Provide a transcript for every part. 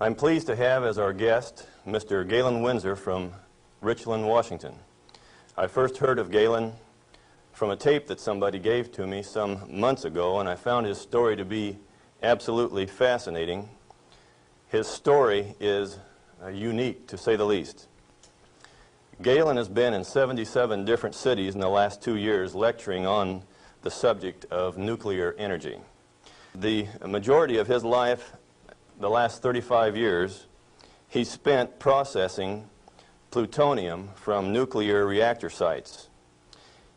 I'm pleased to have as our guest Mr. Galen Winsor from Richland, Washington. I first heard of Galen from a tape that somebody gave to me some months ago, and I found his story to be absolutely fascinating. His story is unique, to say the least. Galen has been in 77 different cities in the last 2 years lecturing on the subject of nuclear energy. The majority of his life, the last 35 years, he spent processing plutonium from nuclear reactor sites.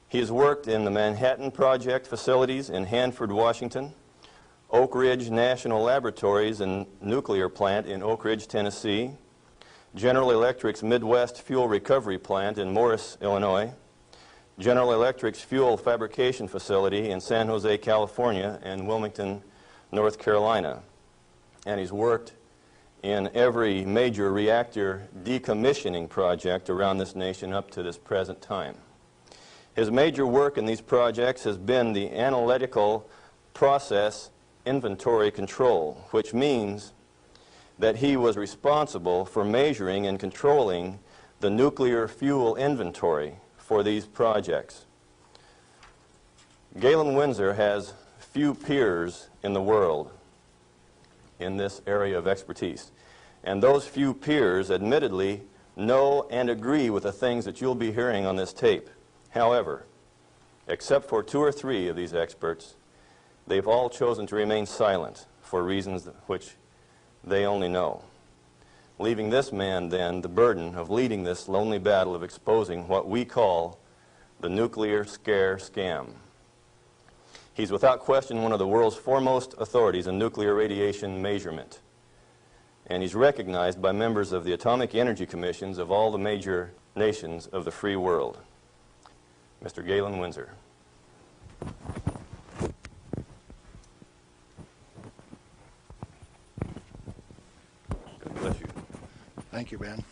He has worked in the Manhattan Project facilities in Hanford, Washington, Oak Ridge National Laboratories and Nuclear Plant in Oak Ridge, Tennessee, General Electric's Midwest Fuel Recovery Plant in Morris, Illinois, General Electric's Fuel Fabrication Facility in San Jose, California, and Wilmington, North Carolina. And he's worked in every major reactor decommissioning project around this nation up to this present time. His major work in these projects has been the analytical process inventory control, which means that he was responsible for measuring and controlling the nuclear fuel inventory for these projects. Galen Winsor has few peers in the world in this area of expertise. And those few peers admittedly know and agree with the things that you'll be hearing on this tape. However, except for 2 or 3 of these experts, they've all chosen to remain silent for reasons which they only know, leaving this man then the burden of leading this lonely battle of exposing what we call the nuclear scare scam. He's without question one of the world's foremost authorities in nuclear radiation measurement, and he's recognized by members of the Atomic Energy Commissions of all the major nations of the free world. Mr. Galen Winsor. God bless you. Thank you, Ben.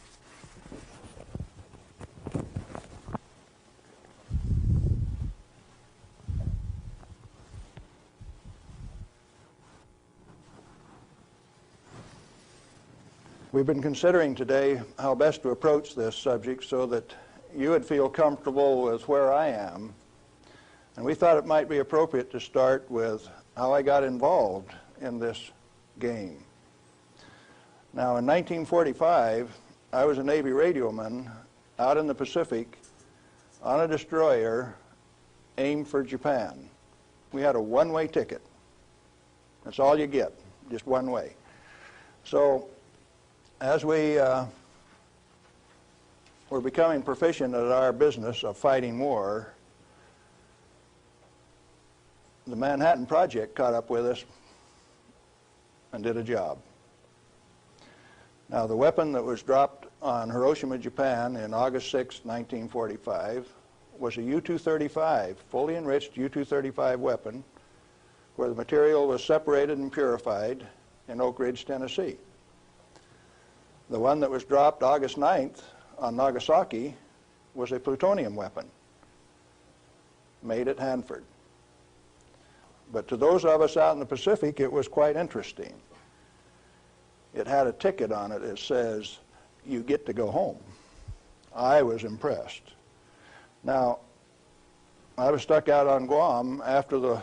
We've been considering today how best to approach this subject so that you would feel comfortable with where I am. And we thought it might be appropriate to start with how I got involved in this game. Now, in 1945, I was a Navy radioman out in the Pacific on a destroyer aimed for Japan. We had a one-way ticket. That's all you get, just one way. So, as we were becoming proficient at our business of fighting war, the Manhattan Project caught up with us and did a job. Now, the weapon that was dropped on Hiroshima, Japan in August 6, 1945 was a U-235, fully enriched U-235 weapon, where the material was separated and purified in Oak Ridge, Tennessee. The one that was dropped August 9th on Nagasaki was a plutonium weapon made at Hanford. But to those of us out in the Pacific, it was quite interesting. It had a ticket on it that says, "You get to go home." I was impressed. Now, I was stuck out on Guam after the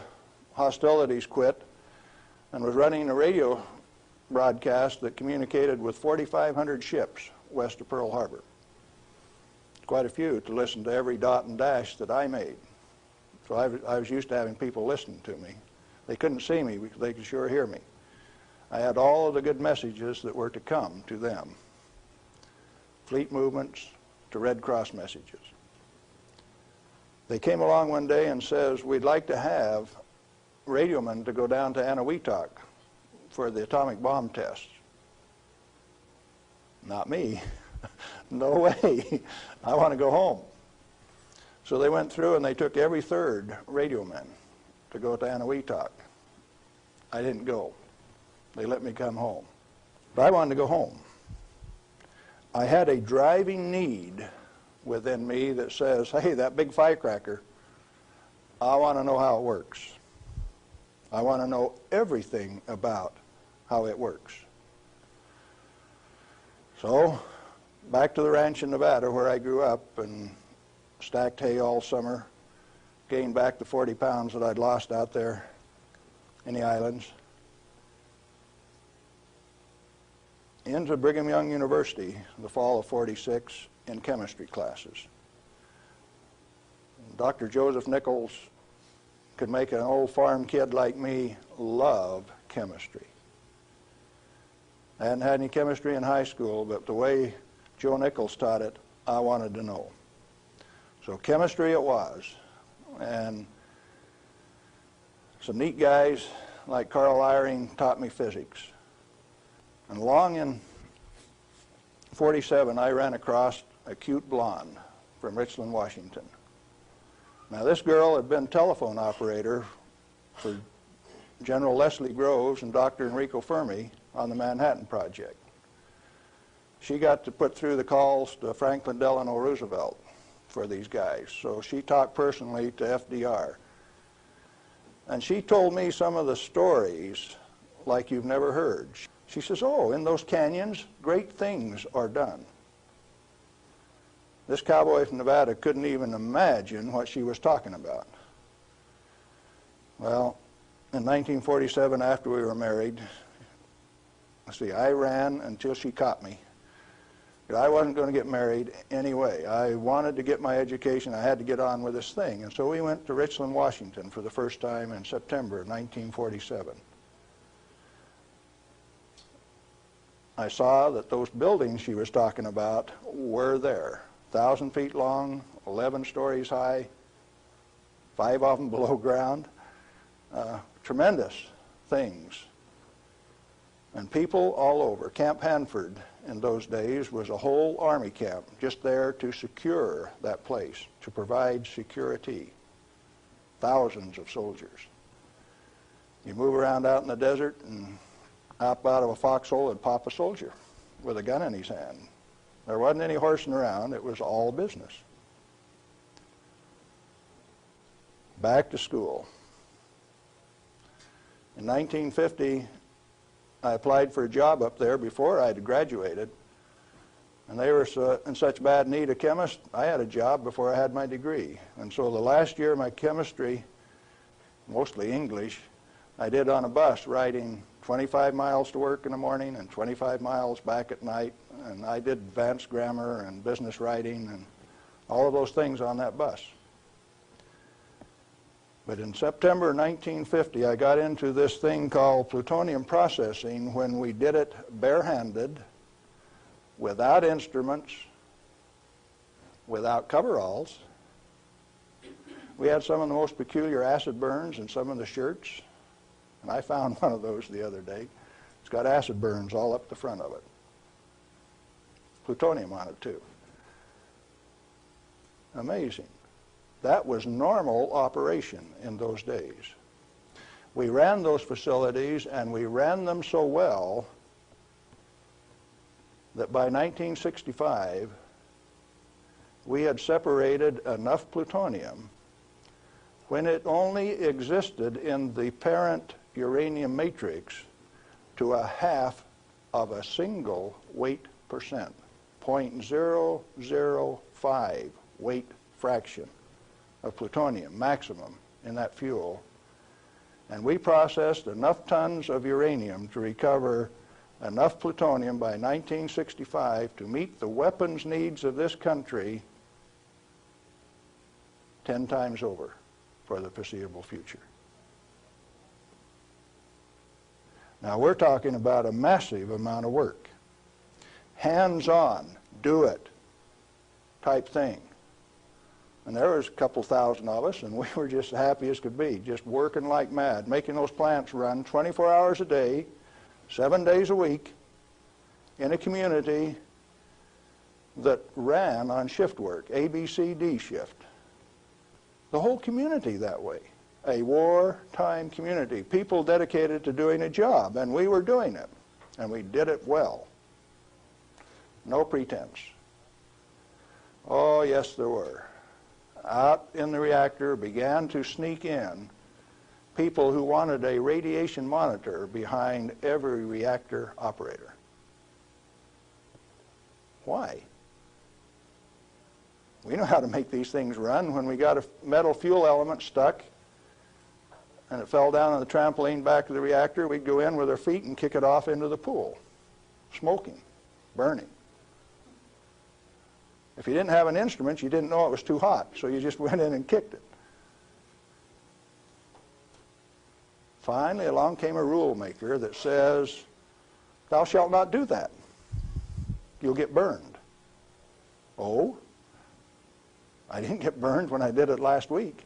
hostilities quit and was running a radio broadcast that communicated with 4,500 ships west of Pearl Harbor. Quite a few to listen to every dot and dash that I made. So I was used to having people listen to me. They couldn't see me, but they could sure hear me. I had all of the good messages that were to come to them. Fleet movements to Red Cross messages. They came along one day and says, "We'd like to have radiomen to go down to Eniwetok for the atomic bomb tests." Not me. No way. I want to go home. So they went through and they took every third radioman to go to Eniwetok. I didn't go. They let me come home. But I wanted to go home. I had a driving need within me that says, hey, that big firecracker, I want to know how it works. I want to know everything about how it works. So, back to the ranch in Nevada where I grew up and stacked hay all summer, gained back the 40 pounds that I'd lost out there in the islands. Into Brigham Young University in the fall of '46 in chemistry classes. Dr. Joseph Nichols could make an old farm kid like me love chemistry. I hadn't had any chemistry in high school, but the way Joe Nichols taught it, I wanted to know. So chemistry it was. And some neat guys like Carl Eyring taught me physics. And along in '47, I ran across a cute blonde from Richland, Washington. Now this girl had been telephone operator for General Leslie Groves and Dr. Enrico Fermi on the Manhattan Project. She got to put through the calls to Franklin Delano Roosevelt for these guys. So she talked personally to FDR. And she told me some of the stories like you've never heard. She says, oh, in those canyons, great things are done. This cowboy from Nevada couldn't even imagine what she was talking about. Well, in 1947, after we were married, I ran until she caught me. But I wasn't going to get married anyway. I wanted to get my education. I had to get on with this thing. And so we went to Richland, Washington for the first time in September of 1947. I saw that those buildings she was talking about were there. 1,000 feet long, 11 stories high, 5 of them below ground. Tremendous things. And people all over. Camp Hanford in those days was a whole army camp just there to secure that place, to provide security. Thousands of soldiers. You move around out in the desert and up out of a foxhole would pop a soldier with a gun in his hand. There wasn't any horsing around. It was all business. Back to school. In 1950, I applied for a job up there before I had graduated, and they were in such bad need of chemists, I had a job before I had my degree. And so the last year of my chemistry, mostly English, I did on a bus, riding 25 miles to work in the morning and 25 miles back at night. And I did advanced grammar and business writing and all of those things on that bus. But in September 1950, I got into this thing called plutonium processing when we did it barehanded, without instruments, without coveralls. We had some of the most peculiar acid burns in some of the shirts. And I found one of those the other day. It's got acid burns all up the front of it. Plutonium on it, too. Amazing. That was normal operation in those days. We ran those facilities, and we ran them so well that by 1965, we had separated enough plutonium when it only existed in the parent uranium matrix to a half of a single weight percent, 0.005 weight fraction of plutonium maximum in that fuel. And we processed enough tons of uranium to recover enough plutonium by 1965 to meet the weapons needs of this country 10 times over for the foreseeable future. Now we're talking about a massive amount of work. Hands-on, do it type thing. And there was a couple thousand of us, and we were just happy as could be, just working like mad, making those plants run 24 hours a day, 7 days a week, in a community that ran on shift work, ABCD shift. The whole community that way. A wartime community, people dedicated to doing a job, and we were doing it, and we did it well. No pretense. Oh, yes, there were. Out in the reactor began to sneak in people who wanted a radiation monitor behind every reactor operator. Why? We know how to make these things run. When we got a metal fuel element stuck and it fell down on the trampoline back of the reactor, we'd go in with our feet and kick it off into the pool, smoking, burning. If you didn't have an instrument, you didn't know it was too hot, so you just went in and kicked it. Finally, along came a rule maker that says, thou shalt not do that. You'll get burned. Oh, I didn't get burned when I did it last week.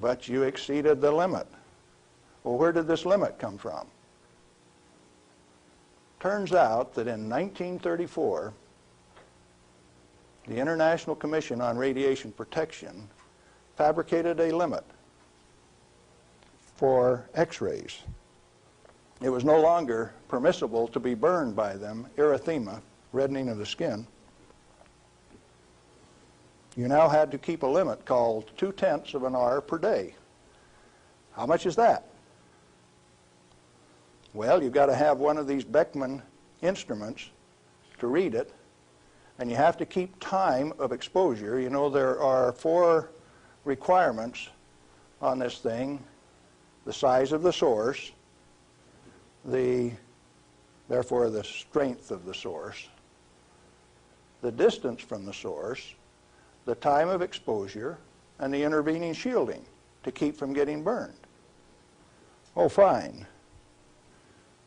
But you exceeded the limit. Well, where did this limit come from? Turns out that in 1934, the International Commission on Radiation Protection fabricated a limit for X-rays. It was no longer permissible to be burned by them, erythema, reddening of the skin. You now had to keep a limit called 0.2 of an hour per day. How much is that? Well, you've got to have one of these Beckman instruments to read it, and you have to keep time of exposure. You know, there are 4 requirements on this thing: the size of the source, therefore the strength of the source, the distance from the source, the time of exposure, and the intervening shielding to keep from getting burned. Oh, fine.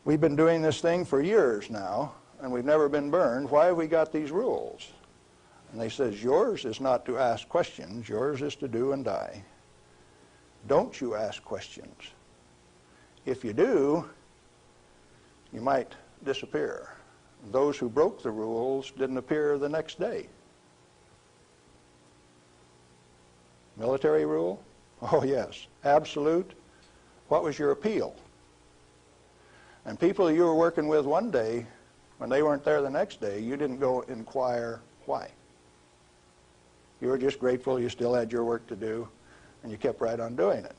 We've been doing this thing for years now, and we've never been burned. Why have we got these rules? And they says, yours is not to ask questions, yours is to do and die. Don't you ask questions. If you do, you might disappear. Those who broke the rules didn't appear the next day. Military rule? Oh yes, absolute. What was your appeal? And people you were working with one day, when they weren't there the next day, you didn't go inquire why. You were just grateful you still had your work to do, and you kept right on doing it.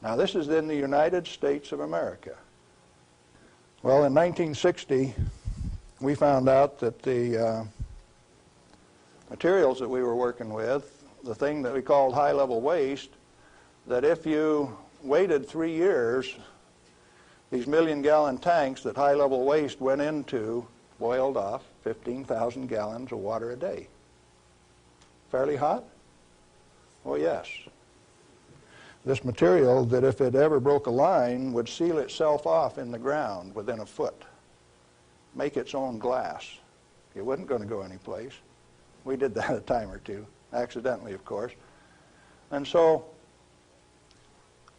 Now this is in the United States of America. Well, in 1960, we found out that the materials that we were working with, the thing that we called high-level waste, that if you waited 3 years, these million-gallon tanks that high-level waste went into boiled off 15,000 gallons of water a day. Fairly hot? Oh, yes. This material, that if it ever broke a line, would seal itself off in the ground within a foot, make its own glass. It wasn't going to go anyplace. We did that a time or two, accidentally, of course. And so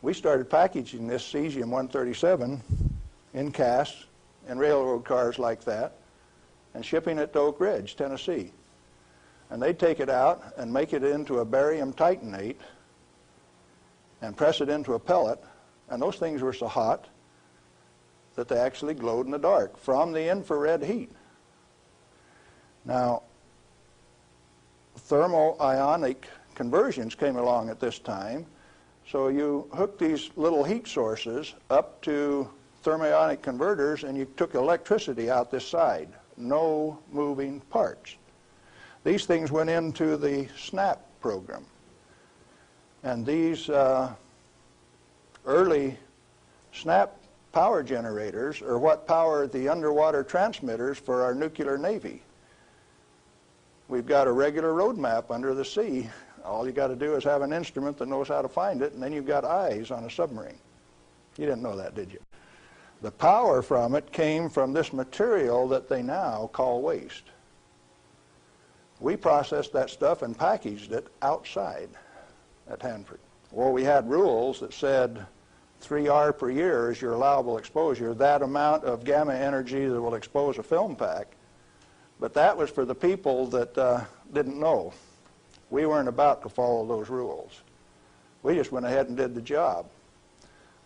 we started packaging this cesium-137 in casts in railroad cars like that and shipping it to Oak Ridge, Tennessee. And they'd take it out and make it into a barium titanate and press it into a pellet, and those things were so hot that they actually glowed in the dark from the infrared heat. Now, thermo-ionic conversions came along at this time, so you hooked these little heat sources up to thermionic converters and you took electricity out this side. No moving parts. These things went into the SNAP program. And these early SNAP power generators are what powered the underwater transmitters for our nuclear navy. We've got a regular road map under the sea. All you got to do is have an instrument that knows how to find it, and then you've got eyes on a submarine. You didn't know that, did you? The power from it came from this material that they now call waste. We processed that stuff and packaged it outside at Hanford. Well, we had rules that said 3R per year is your allowable exposure, that amount of gamma energy that will expose a film pack. But that was for the people that didn't know. We weren't about to follow those rules. We just went ahead and did the job.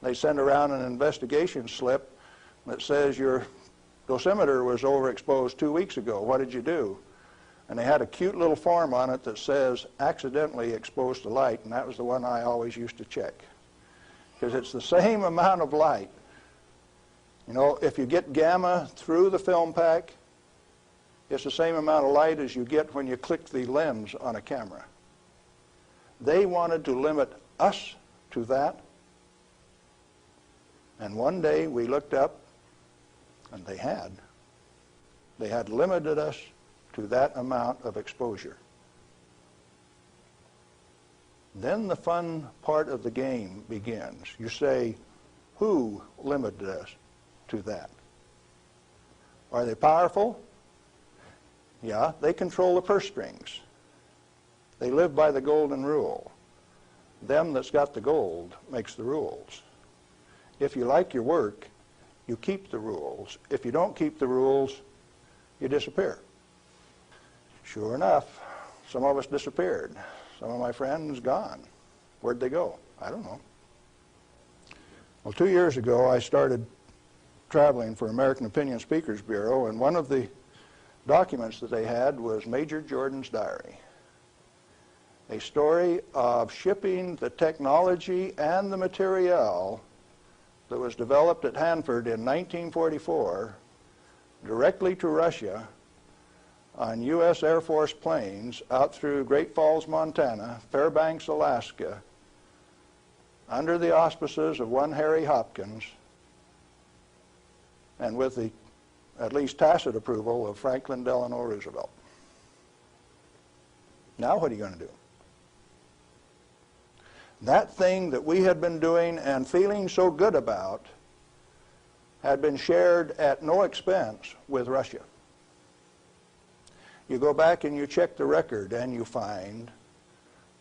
They send around an investigation slip that says your dosimeter was overexposed 2 weeks ago. What did you do? And they had a cute little form on it that says accidentally exposed to light, and that was the one I always used to check. because it's the same amount of light. You know, if you get gamma through the film pack, it's the same amount of light as you get when you click the lens on a camera. They wanted to limit us to that. And one day we looked up, and they had. They had limited us to that amount of exposure. Then the fun part of the game begins. You say, who limited us to that? Are they powerful? Yeah, they control the purse strings. They live by the golden rule. Them that's got the gold makes the rules. If you like your work, you keep the rules. If you don't keep the rules, you disappear. Sure enough, some of us disappeared. Some of my friends gone. Where'd they go? I don't know. Well, 2 years ago, I started traveling for American Opinion Speakers Bureau, and one of the documents that they had was Major Jordan's diary. A story of shipping the technology and the materiel that was developed at Hanford in 1944 directly to Russia on U.S. Air Force planes out through Great Falls, Montana, Fairbanks, Alaska, under the auspices of one Harry Hopkins, and with the at least tacit approval of Franklin Delano Roosevelt. Now what are you going to do? That thing that we had been doing and feeling so good about had been shared at no expense with Russia. You go back and you check the record and you find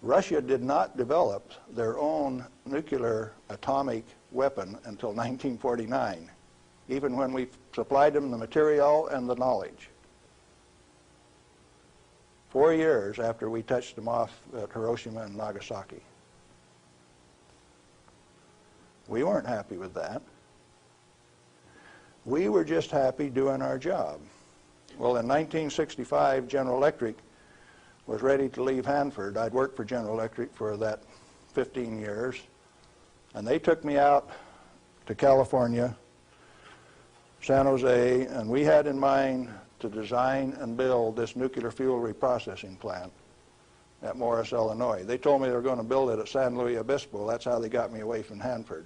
Russia did not develop their own nuclear atomic weapon until 1949, even when we supplied them the material and the knowledge. 4 years after we touched them off at Hiroshima and Nagasaki. We weren't happy with that. We were just happy doing our job. Well, in 1965, General Electric was ready to leave Hanford. I'd worked for General Electric for that 15 years, and they took me out to California, San Jose, and we had in mind to design and build this nuclear fuel reprocessing plant at Morris, Illinois. They told me they were going to build it at San Luis Obispo. That's how they got me away from Hanford.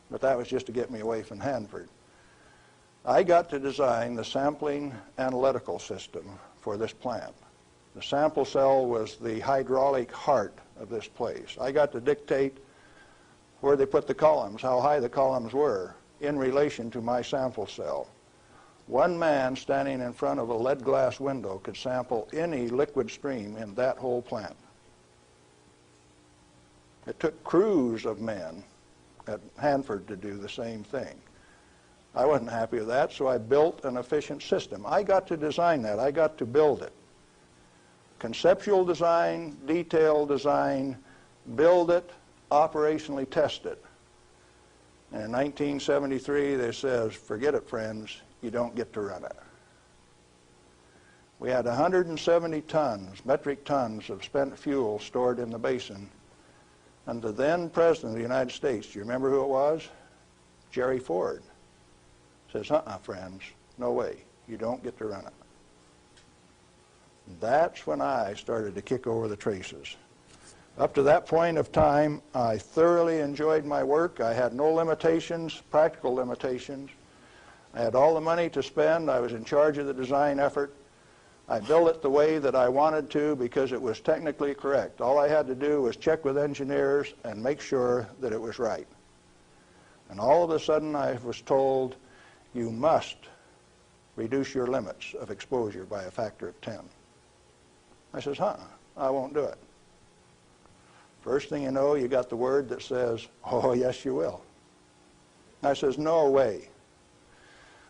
But that was just to get me away from Hanford. I got to design the sampling analytical system for this plant. The sample cell was the hydraulic heart of this place. I got to dictate where they put the columns, how high the columns were in relation to my sample cell. One man standing in front of a lead glass window could sample any liquid stream in that whole plant. It took crews of men at Hanford to do the same thing. I wasn't happy with that, so I built an efficient system. I got to design that. I got to build it. Conceptual design, detailed design, build it, operationally test it. And in 1973, they says, forget it, friends, you don't get to run it. We had 170 tons, metric tons of spent fuel stored in the basin. And the then President of the United States, do you remember who it was? Jerry Ford. Says, friends, no way, you don't get to run it. That's when I started to kick over the traces. Up to that point of time, I thoroughly enjoyed my work. I had no limitations, practical limitations. I had all the money to spend. I was in charge of the design effort. I built it the way that I wanted to because it was technically correct. All I had to do was check with engineers and make sure that it was right. And all of a sudden I was told, you must reduce your limits of exposure by a factor of 10. I says, I won't do it. First thing you know, you got the word that says, oh, yes, you will. I says, no way.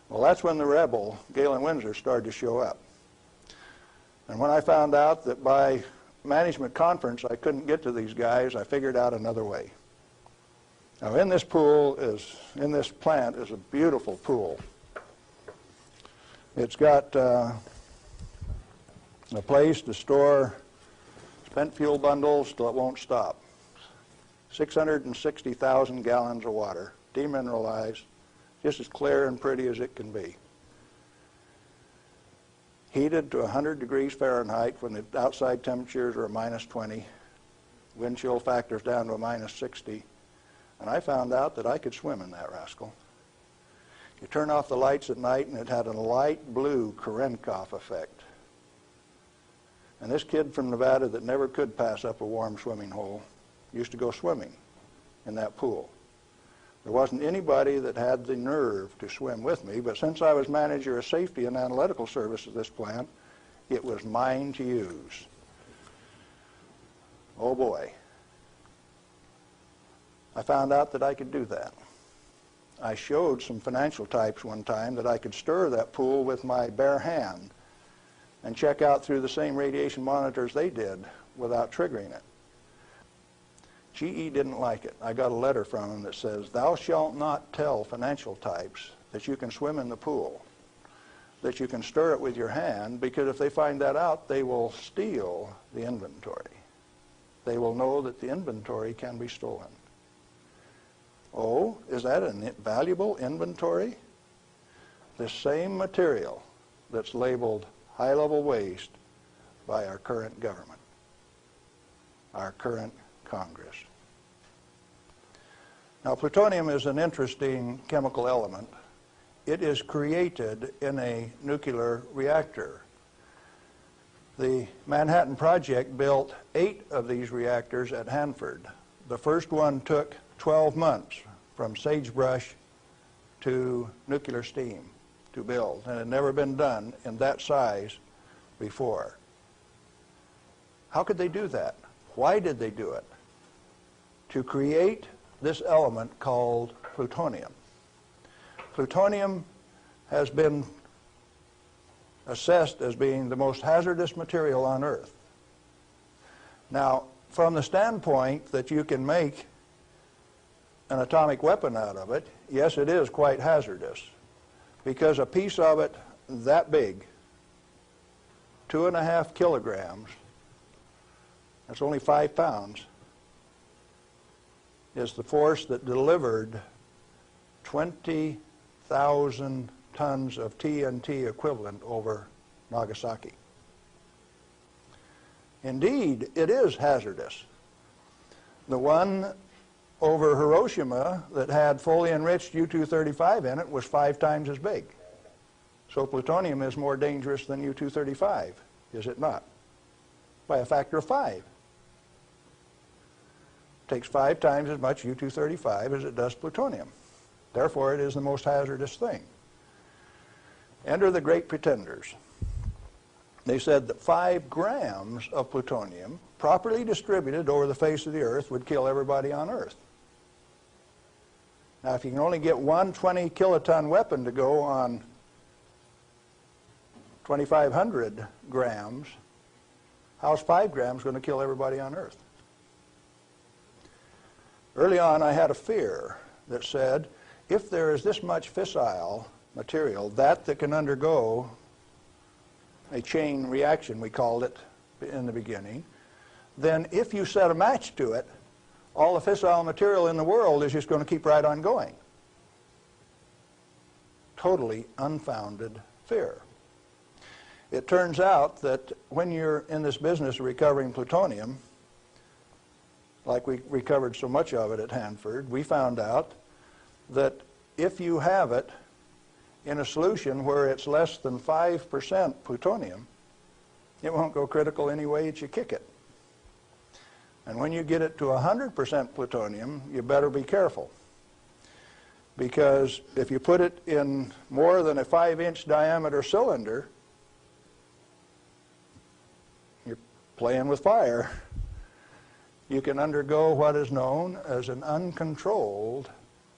Well, that's when the rebel, Galen Winsor, started to show up. And when I found out that by management conference I couldn't get to these guys, I figured out another way. Now, in this plant is a beautiful pool. It's got a place to store spent fuel bundles till it won't stop. 660,000 gallons of water, demineralized, just as clear and pretty as it can be. Heated to 100 degrees Fahrenheit when the outside temperatures are a -20, wind chill factors down to a -60, and I found out that I could swim in that rascal. You turn off the lights at night and it had a light blue Cherenkov effect. And this kid from Nevada that never could pass up a warm swimming hole used to go swimming in that pool. There wasn't anybody that had the nerve to swim with me, but since I was manager of safety and analytical service at this plant, it was mine to use. Oh boy. I found out that I could do that. I showed some financial types one time that I could stir that pool with my bare hand and check out through the same radiation monitors they did without triggering it. GE didn't like it. I got a letter from him that says, "Thou shalt not tell financial types that you can swim in the pool, that you can stir it with your hand, because if they find that out, they will steal the inventory. They will know that the inventory can be stolen." Oh, is that a valuable inventory? The same material that's labeled high-level waste by our current government, our current Congress. Now, plutonium is an interesting chemical element. It is created in a nuclear reactor. The Manhattan Project built 8 of these reactors at Hanford. The first one took 12 months from sagebrush to nuclear steam to build, and it had never been done in that size before. How could they do that? Why did they do it? To create this element called plutonium. Plutonium has been assessed as being the most hazardous material on Earth. Now, from the standpoint that you can make an atomic weapon out of it, yes, it is quite hazardous, because a piece of it that big, 2.5 kilograms, that's only 5 pounds, is the force that delivered 20,000 tons of TNT equivalent over Nagasaki. Indeed, it is hazardous. The one over Hiroshima that had fully enriched U-235 in it was 5 times as big. So plutonium is more dangerous than U-235, is it not? By a factor of 5. It takes 5 times as much U-235 as it does plutonium. Therefore, it is the most hazardous thing. Enter the great pretenders. They said that 5 grams of plutonium, properly distributed over the face of the Earth, would kill everybody on Earth. Now, if you can only get one 20 kiloton weapon to go on 2,500 grams, how's 5 grams going to kill everybody on Earth? Early on, I had a fear that said, if there is this much fissile material, that can undergo a chain reaction, we called it in the beginning, then if you set a match to it, all the fissile material in the world is just going to keep right on going. Totally unfounded fear. It turns out that when you're in this business of recovering plutonium, like we recovered so much of it at Hanford, we found out that if you have it in a solution where it's less than 5% plutonium, it won't go critical any way that you kick it. And when you get it to 100% plutonium, you better be careful. Because if you put it in more than a 5-inch diameter cylinder, you're playing with fire. You can undergo what is known as an uncontrolled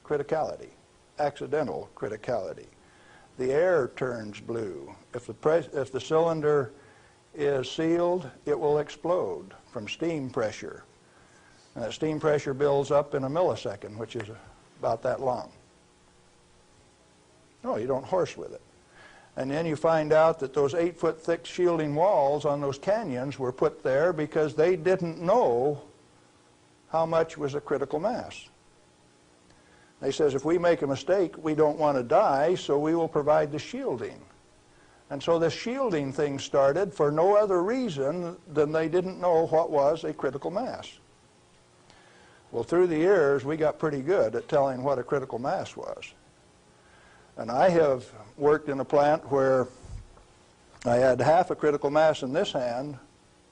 criticality, accidental criticality. The air turns blue. If the cylinder is sealed, it will explode from steam pressure. And that steam pressure builds up in a millisecond, which is about that long. No, you don't horse with it. And then you find out that those 8-foot thick shielding walls on those canyons were put there because they didn't know how much was a critical mass. They says, if we make a mistake, we don't want to die, so we will provide the shielding. And so this shielding thing started for no other reason than they didn't know what was a critical mass. Well, through the years, we got pretty good at telling what a critical mass was. And I have worked in a plant where I had half a critical mass in this hand,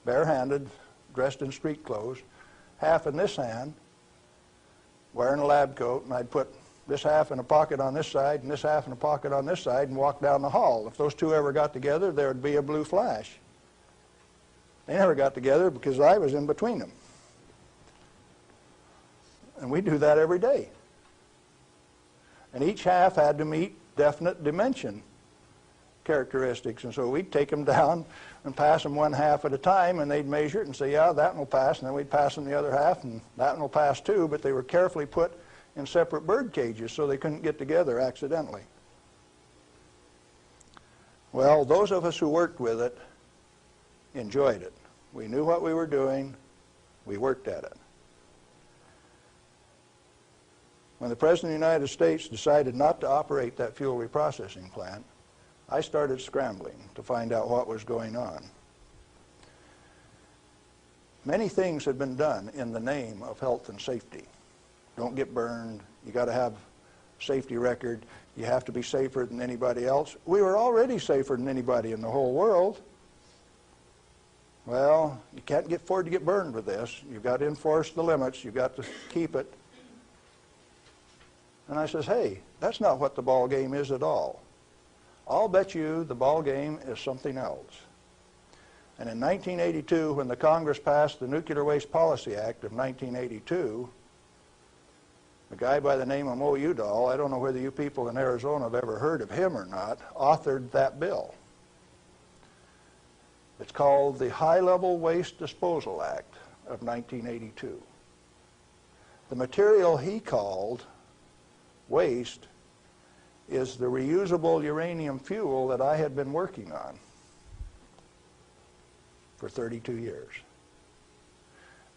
barehanded, dressed in street clothes, half in this hand, wearing a lab coat, and I'd put this half in a pocket on this side and this half in a pocket on this side and walk down the hall. If those two ever got together, there would be a blue flash. They never got together because I was in between them. And we do that every day. And each half had to meet definite dimension characteristics. And so we'd take them down and pass them one half at a time, and they'd measure it and say, yeah, that one will pass. And then we'd pass them the other half, and that one will pass too. But they were carefully put in separate bird cages so they couldn't get together accidentally. Well, those of us who worked with it enjoyed it. We knew what we were doing. We worked at it. When the President of the United States decided not to operate that fuel reprocessing plant, I started scrambling to find out what was going on. Many things had been done in the name of health and safety. Don't get burned. You got to have a safety record. You have to be safer than anybody else. We were already safer than anybody in the whole world. Well, you can't afford to get burned with this. You've got to enforce the limits. You've got to keep it. And I says, hey, that's not what the ball game is at all. I'll bet you the ball game is something else. And in 1982, when the Congress passed the Nuclear Waste Policy Act of 1982, a guy by the name of Mo Udall, I don't know whether you people in Arizona have ever heard of him or not, authored that bill. It's called the High-Level Waste Disposal Act of 1982. The material he called waste is the reusable uranium fuel that I had been working on for 32 years.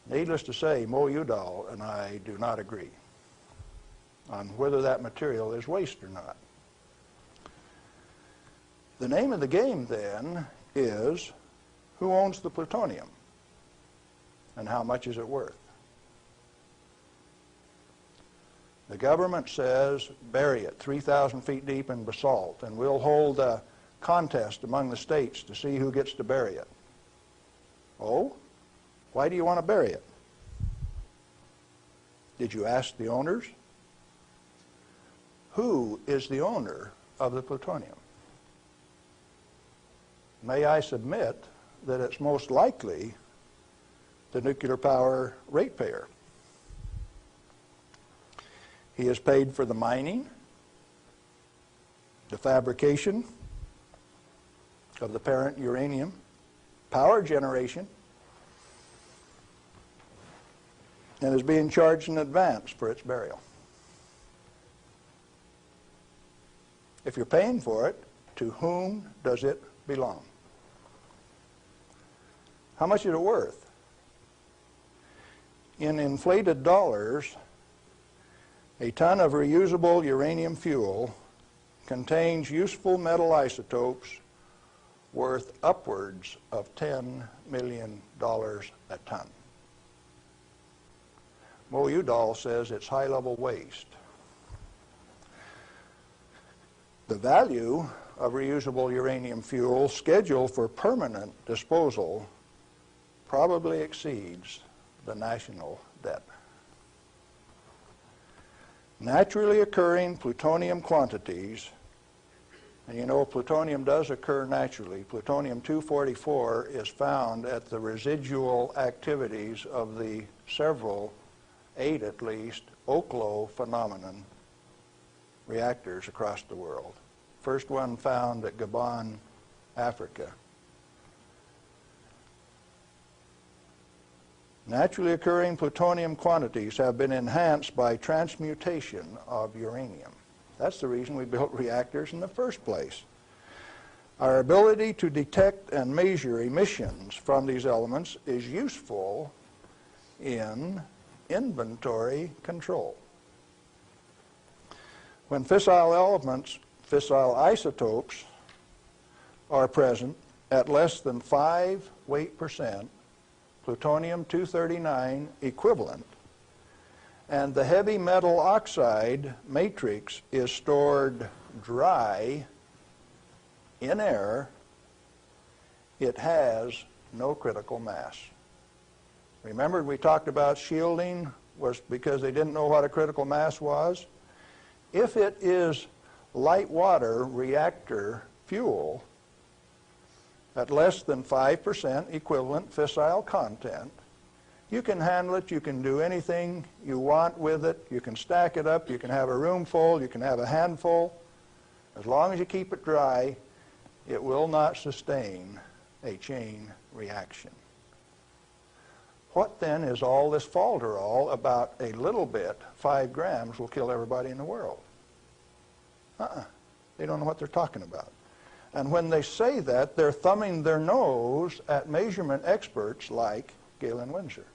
Needless to say, Mo Udall and I do not agree on whether that material is waste or not. The name of the game then is, who owns the plutonium and how much is it worth? The government says, bury it 3,000 feet deep in basalt, and we'll hold a contest among the states to see who gets to bury it. Oh? Why do you want to bury it? Did you ask the owners? Who is the owner of the plutonium? May I submit that it's most likely the nuclear power ratepayer. He is paid for the mining, the fabrication of the parent uranium, power generation, and is being charged in advance for its burial. If you're paying for it, to whom does it belong? How much is it worth? In inflated dollars, a ton of reusable uranium fuel contains useful metal isotopes worth upwards of $10 million a ton. Mo Udall says it's high-level waste. The value of reusable uranium fuel scheduled for permanent disposal probably exceeds the national debt. Naturally occurring plutonium quantities, and you know plutonium does occur naturally. Plutonium-244 is found at the residual activities of the several, 8 at least, Oklo phenomenon reactors across the world. First one found at Gabon, Africa. Naturally occurring plutonium quantities have been enhanced by transmutation of uranium. That's the reason we built reactors in the first place. Our ability to detect and measure emissions from these elements is useful in inventory control. When fissile elements, fissile isotopes, are present at less than 5 weight percent, plutonium-239 equivalent, and the heavy metal oxide matrix is stored dry in air, it has no critical mass. Remember, we talked about shielding was because they didn't know what a critical mass was? If it is light water reactor fuel at less than 5% equivalent fissile content, you can handle it, you can do anything you want with it, you can stack it up, you can have a room full, you can have a handful. As long as you keep it dry, it will not sustain a chain reaction. What then is all this falderall about a little bit, 5 grams, will kill everybody in the world? They don't know what they're talking about. And when they say that, they're thumbing their nose at measurement experts like Galen Winsor.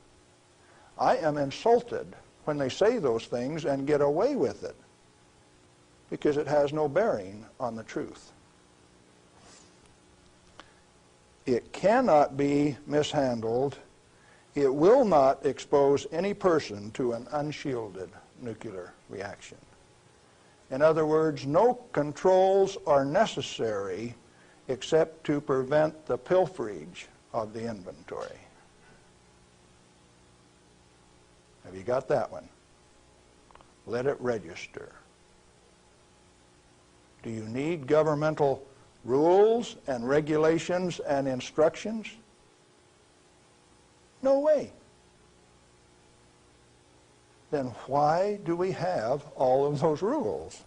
I am insulted when they say those things and get away with it, because it has no bearing on the truth. It cannot be mishandled. It will not expose any person to an unshielded nuclear reaction. In other words, no controls are necessary except to prevent the pilferage of the inventory. Have you got that one? Let it register. Do you need governmental rules and regulations and instructions? No way. Then why do we have all of those rules?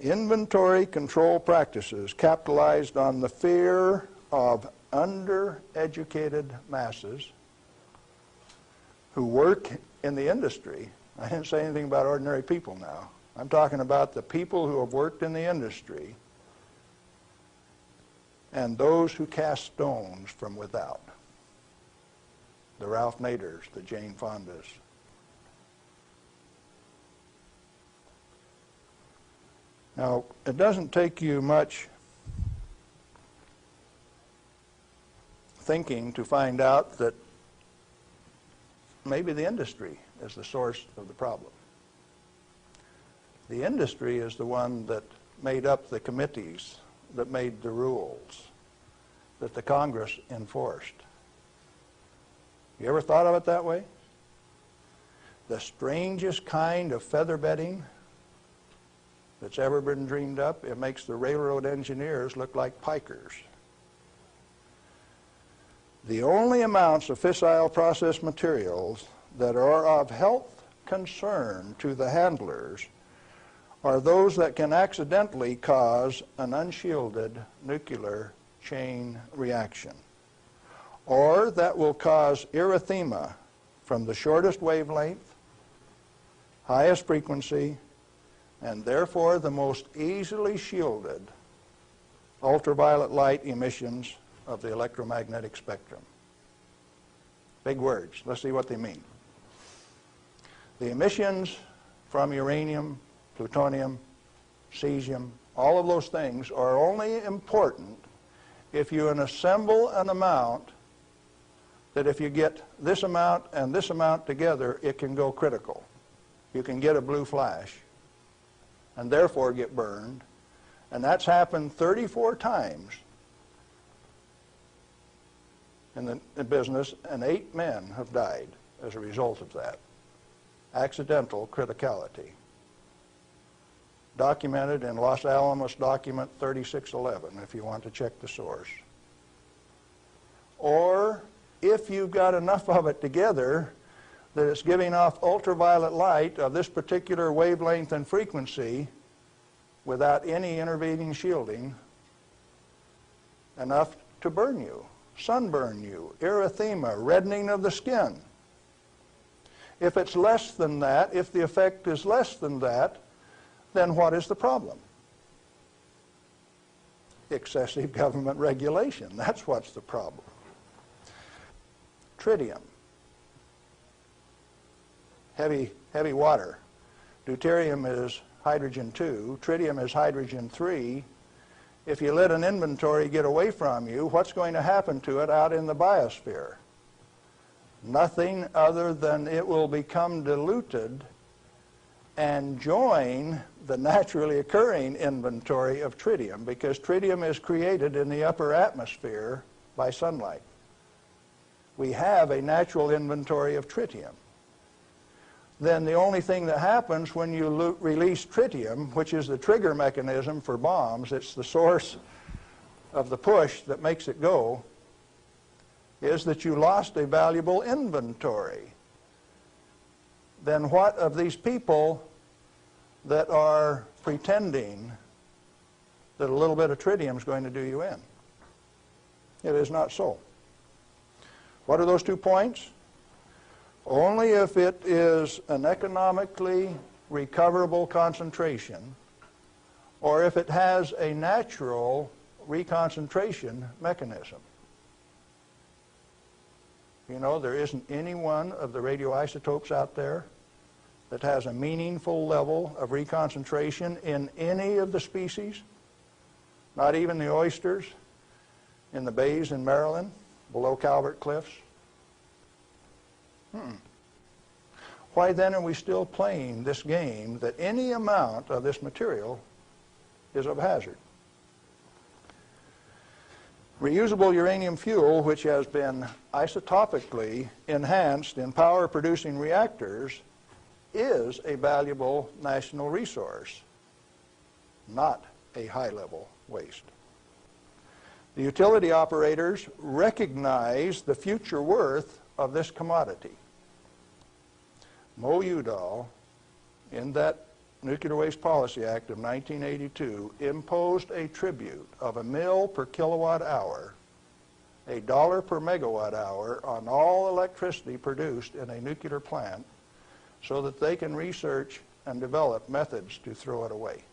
Inventory control practices capitalized on the fear of undereducated masses who work in the industry. I didn't say anything about ordinary people now. I'm talking about the people who have worked in the industry and those who cast stones from without. The Ralph Naders, the Jane Fondas. Now, it doesn't take you much thinking to find out that maybe the industry is the source of the problem. The industry is the one that made up the committees that made the rules that the Congress enforced. You ever thought of it that way? The strangest kind of feather bedding that's ever been dreamed up, it makes the railroad engineers look like pikers. The only amounts of fissile process materials that are of health concern to the handlers are those that can accidentally cause an unshielded nuclear chain reaction, or that will cause erythema from the shortest wavelength, highest frequency, and therefore the most easily shielded ultraviolet light emissions of the electromagnetic spectrum. Big words. Let's see what they mean. The emissions from uranium, plutonium, cesium, all of those things are only important if you assemble an amount that if you get this amount and this amount together, it can go critical. You can get a blue flash and therefore get burned. And that's happened 34 times in the business, and 8 men have died as a result of that. Accidental criticality. Documented in Los Alamos document 3611, if you want to check the source. Or if you've got enough of it together that it's giving off ultraviolet light of this particular wavelength and frequency without any intervening shielding, enough to burn you, sunburn you, erythema, reddening of the skin. If it's less than that, if the effect is less than that, then what is the problem? Excessive government regulation. That's what's the problem. Tritium. heavy water. Deuterium is hydrogen 2. Tritium is hydrogen 3. If you let an inventory get away from you, what's going to happen to it out in the biosphere? Nothing other than it will become diluted and join the naturally occurring inventory of tritium, because tritium is created in the upper atmosphere by sunlight. We have a natural inventory of tritium. Then the only thing that happens when you release tritium, which is the trigger mechanism for bombs, it's the source of the push that makes it go, is that you lost a valuable inventory. Then what of these people that are pretending that a little bit of tritium is going to do you in? It is not so. What are those 2 points? Only if it is an economically recoverable concentration, or if it has a natural reconcentration mechanism. You know, there isn't any one of the radioisotopes out there that has a meaningful level of reconcentration in any of the species, not even the oysters in the bays in Maryland, below Calvert Cliffs. Why then are we still playing this game that any amount of this material is of hazard? Reusable uranium fuel, which has been isotopically enhanced in power-producing reactors, is a valuable national resource, not a high-level waste. The utility operators recognize the future worth of this commodity. Mo Udall, in that Nuclear Waste Policy Act of 1982, imposed a tribute of $1 per kilowatt hour, $1 per megawatt hour on all electricity produced in a nuclear plant, so that they can research and develop methods to throw it away.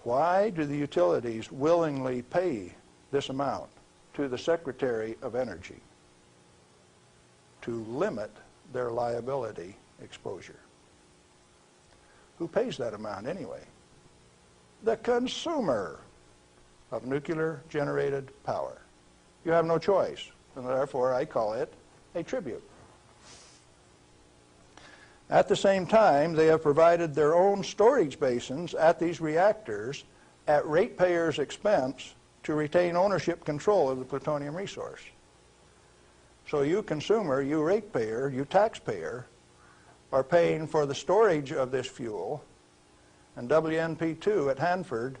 Why do the utilities willingly pay this amount to the Secretary of Energy? To limit their liability exposure. Who pays that amount anyway? The consumer of nuclear generated power. You have no choice, and therefore I call it a tribute. At the same time, they have provided their own storage basins at these reactors at ratepayers' expense to retain ownership control of the plutonium resource. So you consumer, you ratepayer, you taxpayer, are paying for the storage of this fuel, and WNP2 at Hanford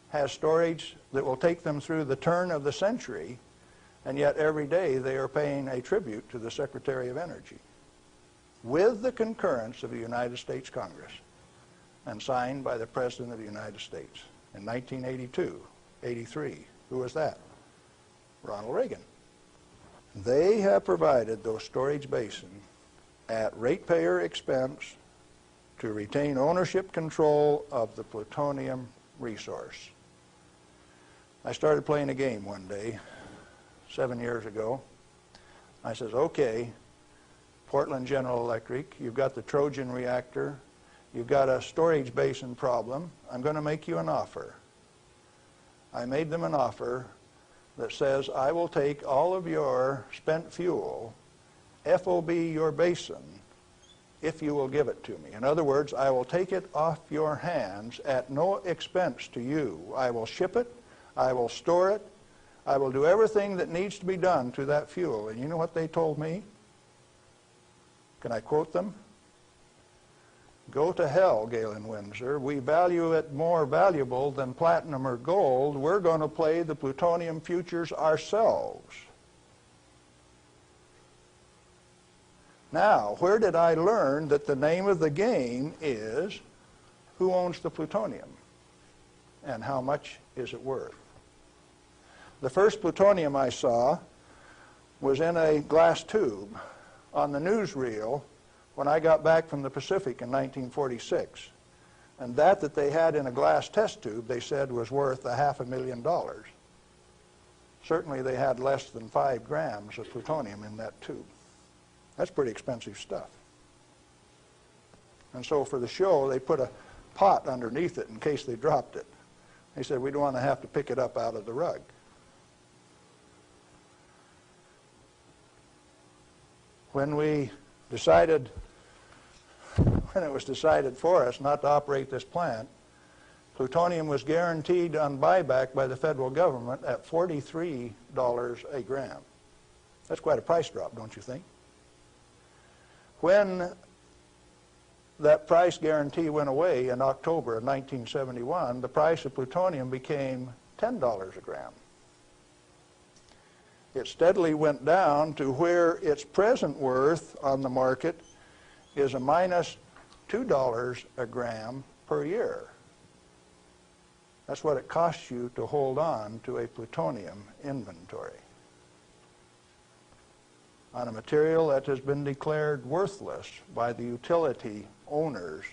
has storage that will take them through the turn of the century, and yet every day they are paying a tribute to the Secretary of Energy, with the concurrence of the United States Congress, and signed by the President of the United States in 1982, 83. Who was that? Ronald Reagan. They have provided those storage basins at ratepayer expense to retain ownership control of the plutonium resource. I started playing a game one day, 7 years ago. I says, okay, Portland General Electric, you've got the Trojan reactor, you've got a storage basin problem, I'm going to make you an offer. I made them an offer that says, I will take all of your spent fuel, FOB your basin, if you will give it to me. In other words, I will take it off your hands at no expense to you. I will ship it, I will store it, I will do everything that needs to be done to that fuel. And you know what they told me? Can I quote them? Go to hell, Galen Winsor. We value it more valuable than platinum or gold. We're going to play the plutonium futures ourselves. Now, where did I learn that the name of the game is who owns the plutonium and how much is it worth? The first plutonium I saw was in a glass tube on the newsreel when I got back from the Pacific in 1946. And that they had in a glass test tube, they said, was worth $500,000. certainly they had less than 5 grams of plutonium in that tube. That's pretty expensive stuff. And so for the show, they put a pot underneath it in case they dropped it. They said, we don't want to have to pick it up out of the rug. When it was decided for us not to operate this plant, plutonium was guaranteed on buyback by the federal government at $43 a gram. That's quite a price drop, don't you think? When that price guarantee went away in October of 1971, the price of plutonium became $10 a gram. It steadily went down to where its present worth on the market is a minus $2 a gram per year. That's what it costs you to hold on to a plutonium inventory on a material that has been declared worthless by the utility owners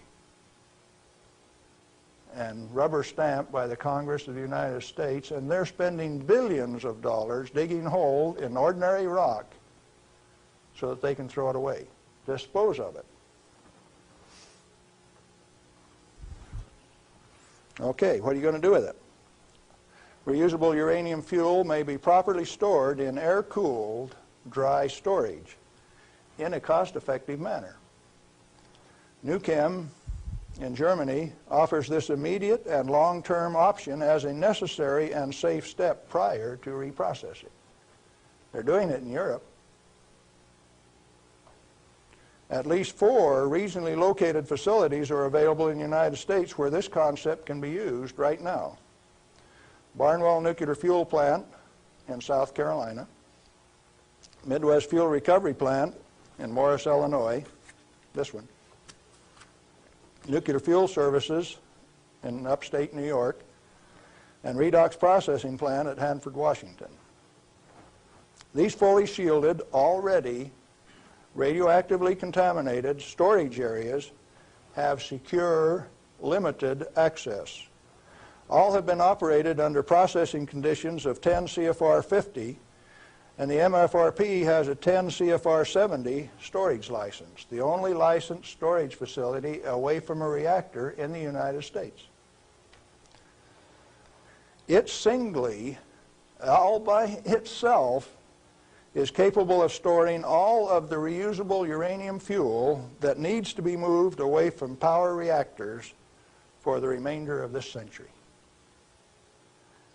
and rubber stamped by the Congress of the United States, and they're spending billions of dollars digging a hole in ordinary rock so that they can throw it away, dispose of it. Okay, what are you going to do with it? Reusable uranium fuel may be properly stored in air-cooled, dry storage in a cost-effective manner. Nuchem in Germany offers this immediate and long-term option as a necessary and safe step prior to reprocessing. They're doing it in Europe. At least 4 regionally located facilities are available in the United States where this concept can be used right now. Barnwell Nuclear Fuel Plant in South Carolina, Midwest Fuel Recovery Plant in Morris, Illinois, this one, Nuclear Fuel Services in upstate New York, and Redox Processing Plant at Hanford, Washington. These fully shielded, already radioactively contaminated storage areas have secure, limited access. All have been operated under processing conditions of 10 CFR 50, and the MFRP has a 10 CFR 70 storage license, the only licensed storage facility away from a reactor in the United States. It singly, all by itself, is capable of storing all of the reusable uranium fuel that needs to be moved away from power reactors for the remainder of this century.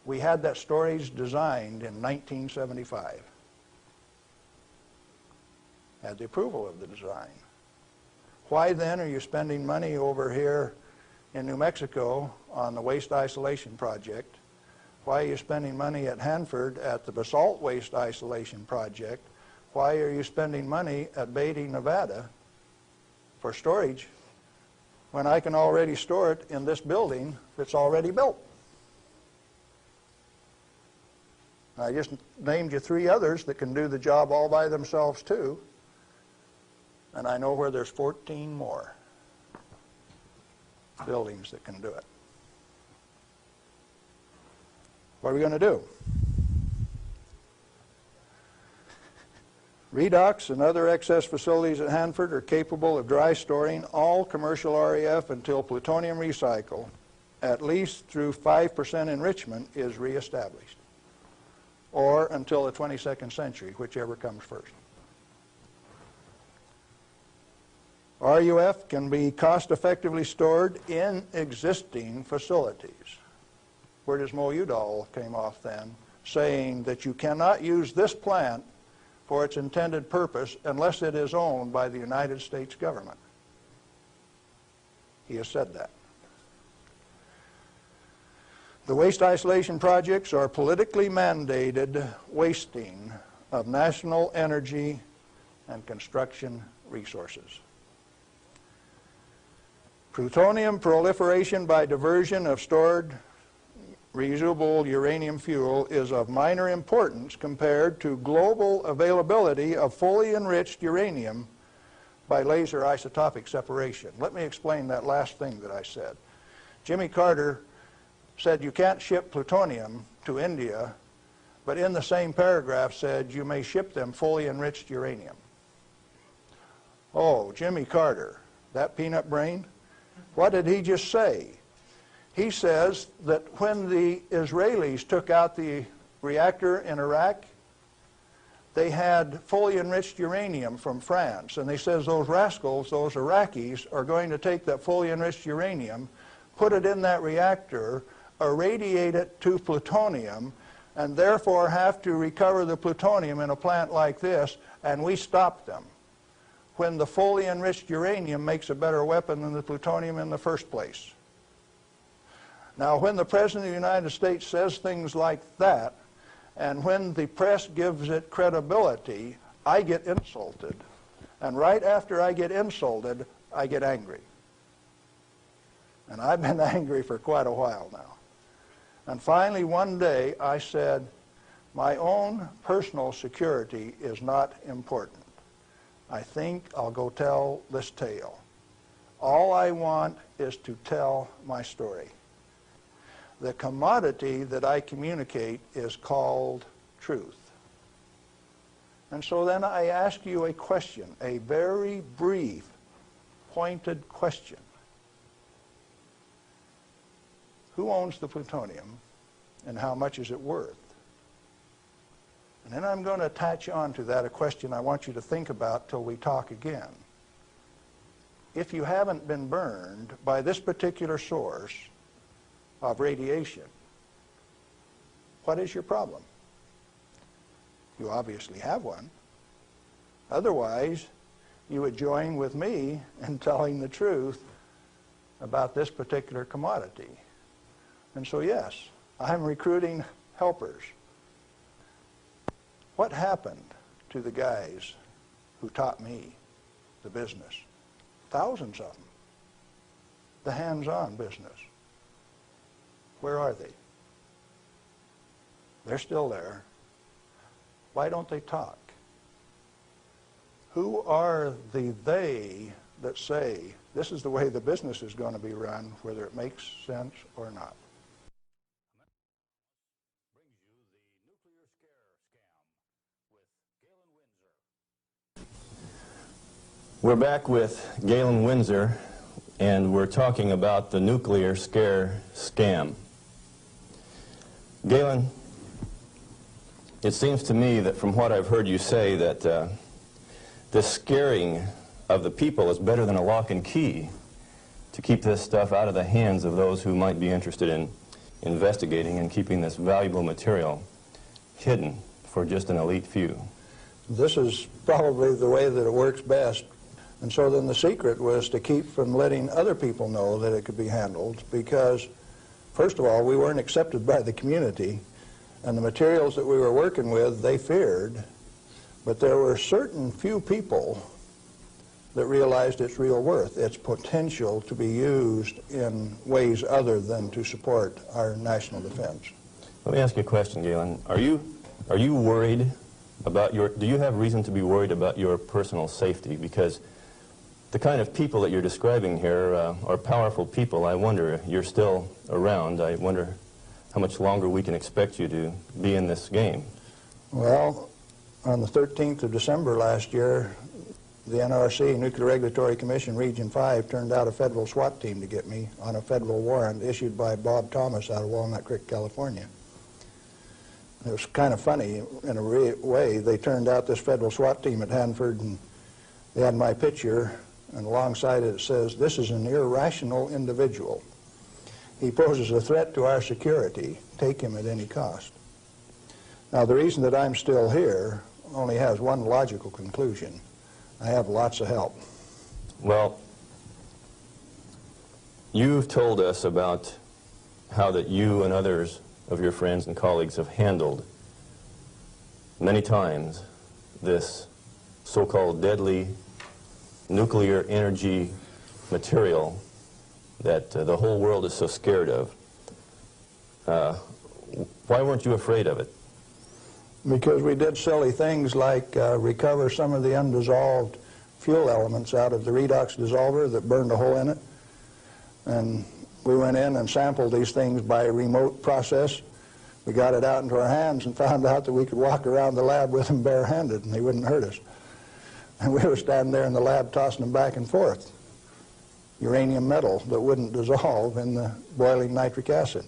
We had that storage designed in 1975. Had the approval of the design. Why then are you spending money over here in New Mexico on the waste isolation project? Why are you spending money at Hanford at the basalt waste isolation project? Why are you spending money at Beatty, Nevada for storage when I can already store it in this building that's already built? I just named you 3 others that can do the job all by themselves too, and I know where there's 14 more buildings that can do it. What are we going to do? Redox and other excess facilities at Hanford are capable of dry storing all commercial REF until plutonium recycle, at least through 5% enrichment, is reestablished, or until the 22nd century, whichever comes first. RUF can be cost-effectively stored in existing facilities. Where does Mo Udall came off then, saying that you cannot use this plant for its intended purpose unless it is owned by the United States government. He has said that. The waste isolation projects are politically mandated wasting of national energy and construction resources. Plutonium proliferation by diversion of stored reusable uranium fuel is of minor importance compared to global availability of fully enriched uranium by laser isotopic separation. Let me explain that last thing that I said. Jimmy Carter said you can't ship plutonium to India but in the same paragraph said you may ship them fully enriched uranium. Oh, Jimmy Carter, that peanut brain, what did he just say? He says that when the Israelis took out the reactor in Iraq, they had fully enriched uranium from France, and they says those rascals, those Iraqis, are going to take that fully enriched uranium, put it in that reactor, irradiate it to plutonium, and therefore have to recover the plutonium in a plant like this, and we stopped them when the fully enriched uranium makes a better weapon than the plutonium in the first place. Now, when the President of the United States says things like that, and when the press gives it credibility, I get insulted. And right after I get insulted, I get angry. And I've been angry for quite a while now. And finally, one day, I said, my own personal security is not important. I think I'll go tell this tale. All I want is to tell my story. The commodity that I communicate is called truth. And so then I ask you a question, a very brief, pointed question. Who owns the plutonium, and how much is it worth? And then I'm going to attach on to that a question I want you to think about till we talk again. If you haven't been burned by this particular source of radiation, what is your problem? You obviously have one. Otherwise, you would join with me in telling the truth about this particular commodity. And so yes, I'm recruiting helpers. What happened to the guys who taught me the business? Thousands of them. The hands-on business. Where are they? They're still there. Why don't they talk? Who are the they that say this is the way the business is going to be run, whether it makes sense or not? We're back with Galen Winsor, and we're talking about the nuclear scare scam. Galen, it seems to me that from what I've heard you say that the scaring of the people is better than a lock and key to keep this stuff out of the hands of those who might be interested in investigating and keeping this valuable material hidden for just an elite few. This is probably the way that it works best. And so then the secret was to keep from letting other people know that it could be handled, because, first of all, we weren't accepted by the community, and the materials that we were working with, they feared. But there were certain few people that realized its real worth, its potential to be used in ways other than to support our national defense. Let me ask you a question, Galen. Are you worried about do you have reason to be worried about your personal safety? Because the kind of people that you're describing here are powerful people. I wonder, you're still around, I wonder how much longer we can expect you to be in this game. Well, on the 13th of December last year, the NRC, Nuclear Regulatory Commission, Region 5, turned out a federal SWAT team to get me on a federal warrant issued by Bob Thomas out of Walnut Creek, California. It was kind of funny in a way. They turned out this federal SWAT team at Hanford, and they had my picture, and alongside it says, "This is an irrational individual. He poses a threat to our security. Take him at any cost." Now, the reason that I'm still here only has one logical conclusion. I have lots of help. Well, you've told us about how that you and others of your friends and colleagues have handled many times this so-called deadly nuclear energy material that the whole world is so scared of. Why weren't you afraid of it? Because we did silly things like recover some of the undissolved fuel elements out of the redox dissolver that burned a hole in it. And we went in and sampled these things by remote process. We got it out into our hands and found out that we could walk around the lab with them barehanded and they wouldn't hurt us. And we were standing there in the lab tossing them back and forth. Uranium metal that wouldn't dissolve in the boiling nitric acid.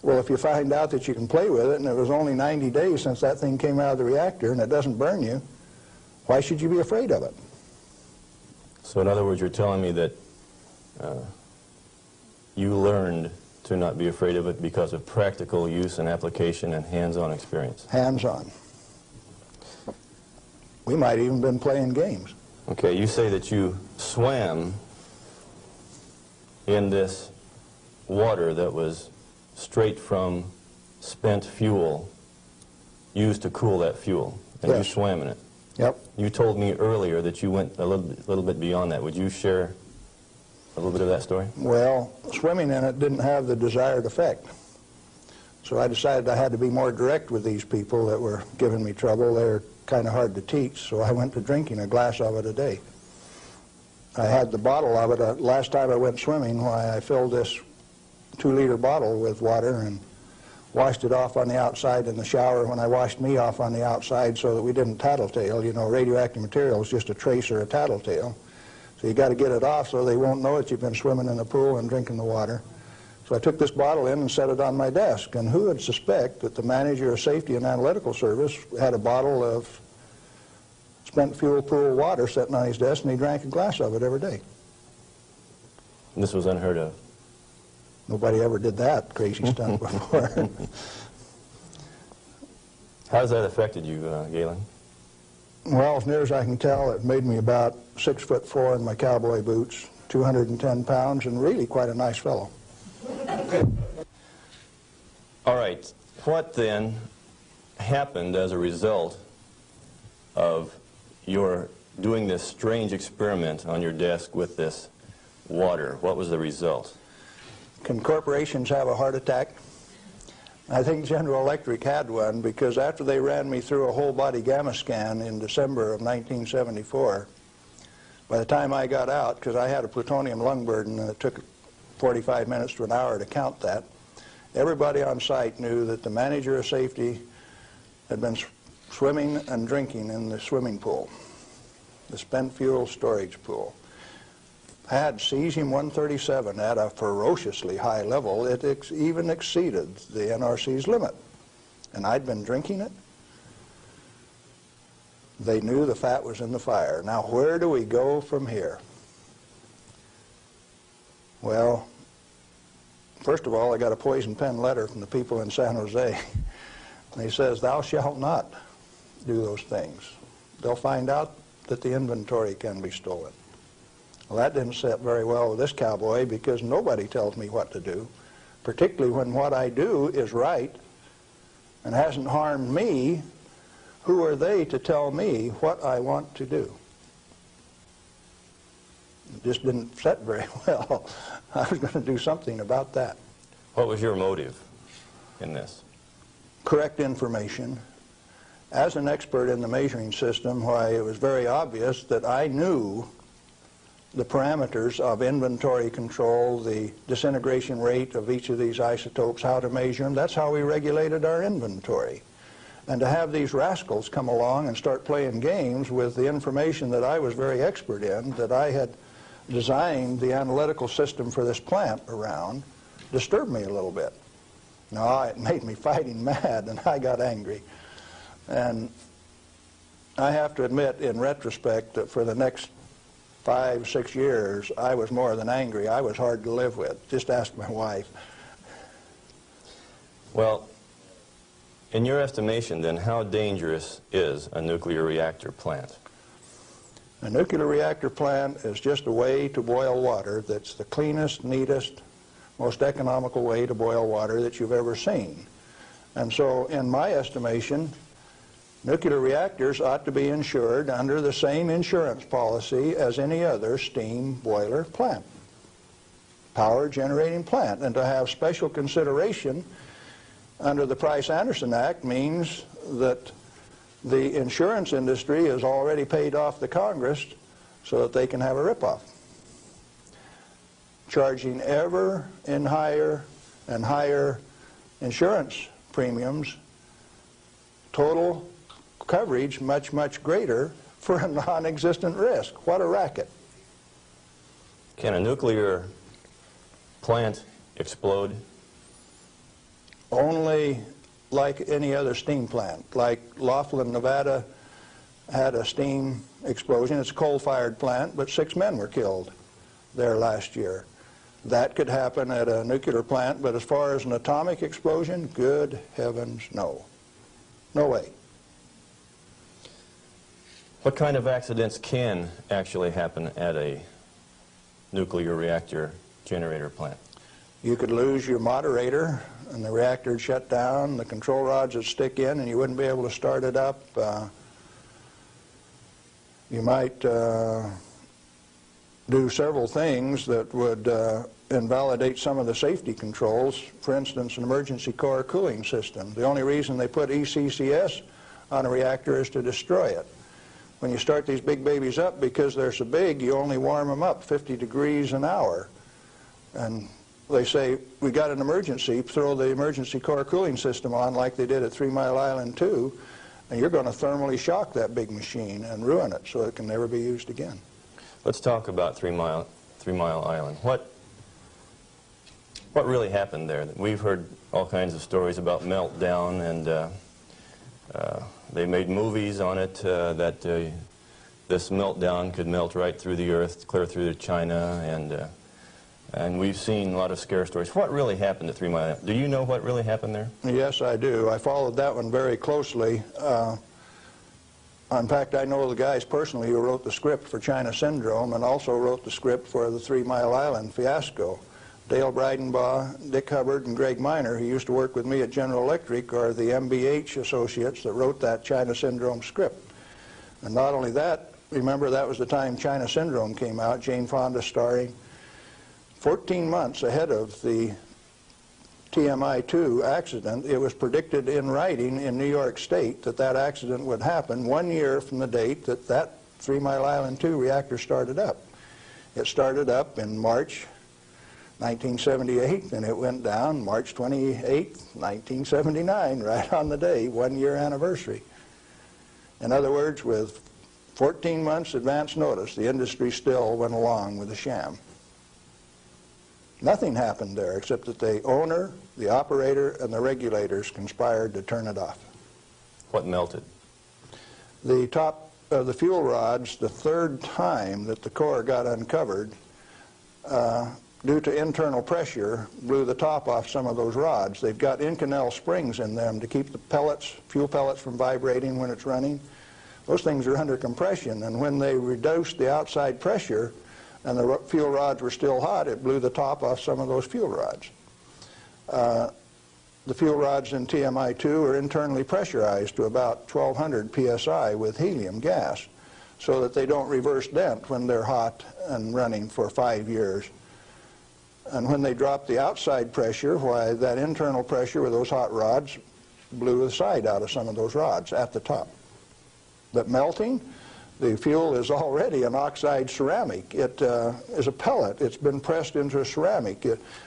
Well, if you find out that you can play with it, and it was only 90 days since that thing came out of the reactor and it doesn't burn you, why should you be afraid of it? So in other words, you're telling me that you learned to not be afraid of it because of practical use and application and hands-on experience. Hands-on. We might even been playing games. Okay, you say that you swam in this water that was straight from spent fuel used to cool that fuel, and Yes. you swam in it. Yep. You told me earlier that you went a little bit beyond that. Would you share a little bit of that story? Well, swimming in it didn't have the desired effect. So I decided I had to be more direct with these people that were giving me trouble. They're kind of hard to teach, so I went to drinking a glass of it a day. I had the bottle of it. Last time I went swimming, why I filled this 2-liter bottle with water and washed it off on the outside in the shower when I washed me off on the outside so that we didn't tattletale. You know, radioactive material is just a trace or a tattletale. So you got to get it off so they won't know that you've been swimming in the pool and drinking the water. So I took this bottle in and set it on my desk. And who would suspect that the manager of safety and analytical service had a bottle of spent fuel pool water sitting on his desk, and he drank a glass of it every day. And this was unheard of. Nobody ever did that crazy stunt before. How has that affected you, Galen? Well, as near as I can tell, it made me about 6'4" in my cowboy boots, 210 pounds, and really quite a nice fellow. All right. What then happened as a result of your doing this strange experiment on your desk with this water? What was the result? Can corporations have a heart attack? I think General Electric had one, because after they ran me through a whole body gamma scan in December of 1974, by the time I got out, because I had a plutonium lung burden and it took 45 minutes to an hour to count that, everybody on site knew that the manager of safety had been swimming and drinking in the swimming pool, the spent fuel storage pool. Had cesium-137 at a ferociously high level. It even exceeded the NRC's limit. And I'd been drinking it. They knew the fat was in the fire. Now, where do we go from here? Well, first of all, I got a poison pen letter from the people in San Jose. And he says, "Thou shalt not do those things. They'll find out that the inventory can be stolen." Well, that didn't sit very well with this cowboy, because nobody tells me what to do, particularly when what I do is right and hasn't harmed me. Who are they to tell me what I want to do? It just didn't sit very well. I was going to do something about that. What was your motive in this? Correct information. As an expert in the measuring system, why, it was very obvious that I knew the parameters of inventory control, the disintegration rate of each of these isotopes, how to measure them. That's how we regulated our inventory. And to have these rascals come along and start playing games with the information that I was very expert in, that I had designed the analytical system for this plant around, disturbed me a little bit. No, it made me fighting mad, and I got angry. And I have to admit, in retrospect, that for the next 5, 6 years, I was more than angry. I was hard to live with. Just ask my wife. Well, in your estimation, then, how dangerous is a nuclear reactor plant? A nuclear reactor plant is just a way to boil water that's the cleanest, neatest, most economical way to boil water that you've ever seen. And so, in my estimation, nuclear reactors ought to be insured under the same insurance policy as any other steam boiler plant, power generating plant. And to have special consideration under the Price-Anderson Act means that the insurance industry has already paid off the Congress so that they can have a ripoff, charging ever in higher and higher insurance premiums, total coverage much, much greater for a non-existent risk. What a racket. Can a nuclear plant explode? Only like any other steam plant. Like Laughlin, Nevada had a steam explosion. It's a coal-fired plant, but 6 men were killed there last year. That could happen at a nuclear plant, but as far as an atomic explosion, good heavens, no. No way. What kind of accidents can actually happen at a nuclear reactor generator plant? You could lose your moderator and the reactor would shut down, the control rods would stick in and you wouldn't be able to start it up. You might do several things that would invalidate some of the safety controls. For instance, an emergency core cooling system. The only reason they put ECCS on a reactor is to destroy it. When you start these big babies up, because they're so big, you only warm them up 50 degrees an hour. And they say, we got an emergency, throw the emergency core cooling system on like they did at 3 Mile Island 2, and you're going to thermally shock that big machine and ruin it so it can never be used again. Let's talk about 3 Mile Island. What really happened there? We've heard all kinds of stories about meltdown, and they made movies on it that this meltdown could melt right through the earth, clear through to China, and we've seen a lot of scare stories. What really happened at 3 Mile Island? Do you know what really happened there? Yes, I do. I followed that one very closely. In fact, I know the guys personally who wrote the script for China Syndrome and also wrote the script for the 3 Mile Island fiasco. Dale Breidenbaugh, Dick Hubbard, and Greg Miner, who used to work with me at General Electric, are the MBH associates that wrote that China Syndrome script. And not only that, remember that was the time China Syndrome came out, Jane Fonda starring. 14 months ahead of the TMI-2 accident, it was predicted in writing in New York State that that accident would happen 1 year from the date that that 3 Mile Island 2 reactor started up. It started up in March 1978, and it went down March 28, 1979, right on the day, 1 year anniversary. In other words, with 14 months advance notice, the industry still went along with the sham. Nothing happened there except that the owner, the operator, and the regulators conspired to turn it off. What melted? The top of the fuel rods, the third time that the core got uncovered, due to internal pressure, blew the top off some of those rods. They've got Inconel springs in them to keep the pellets, fuel pellets, from vibrating when it's running. Those things are under compression, and when they reduced the outside pressure and the fuel rods were still hot, it blew the top off some of those fuel rods. The fuel rods in TMI-2 are internally pressurized to about 1200 psi with helium gas so that they don't reverse dent when they're hot and running for 5 years. And when they drop the outside pressure, why, that internal pressure with those hot rods blew the side out of some of those rods at the top. But melting, the fuel is already an oxide ceramic. It is a pellet. It's been pressed into a ceramic.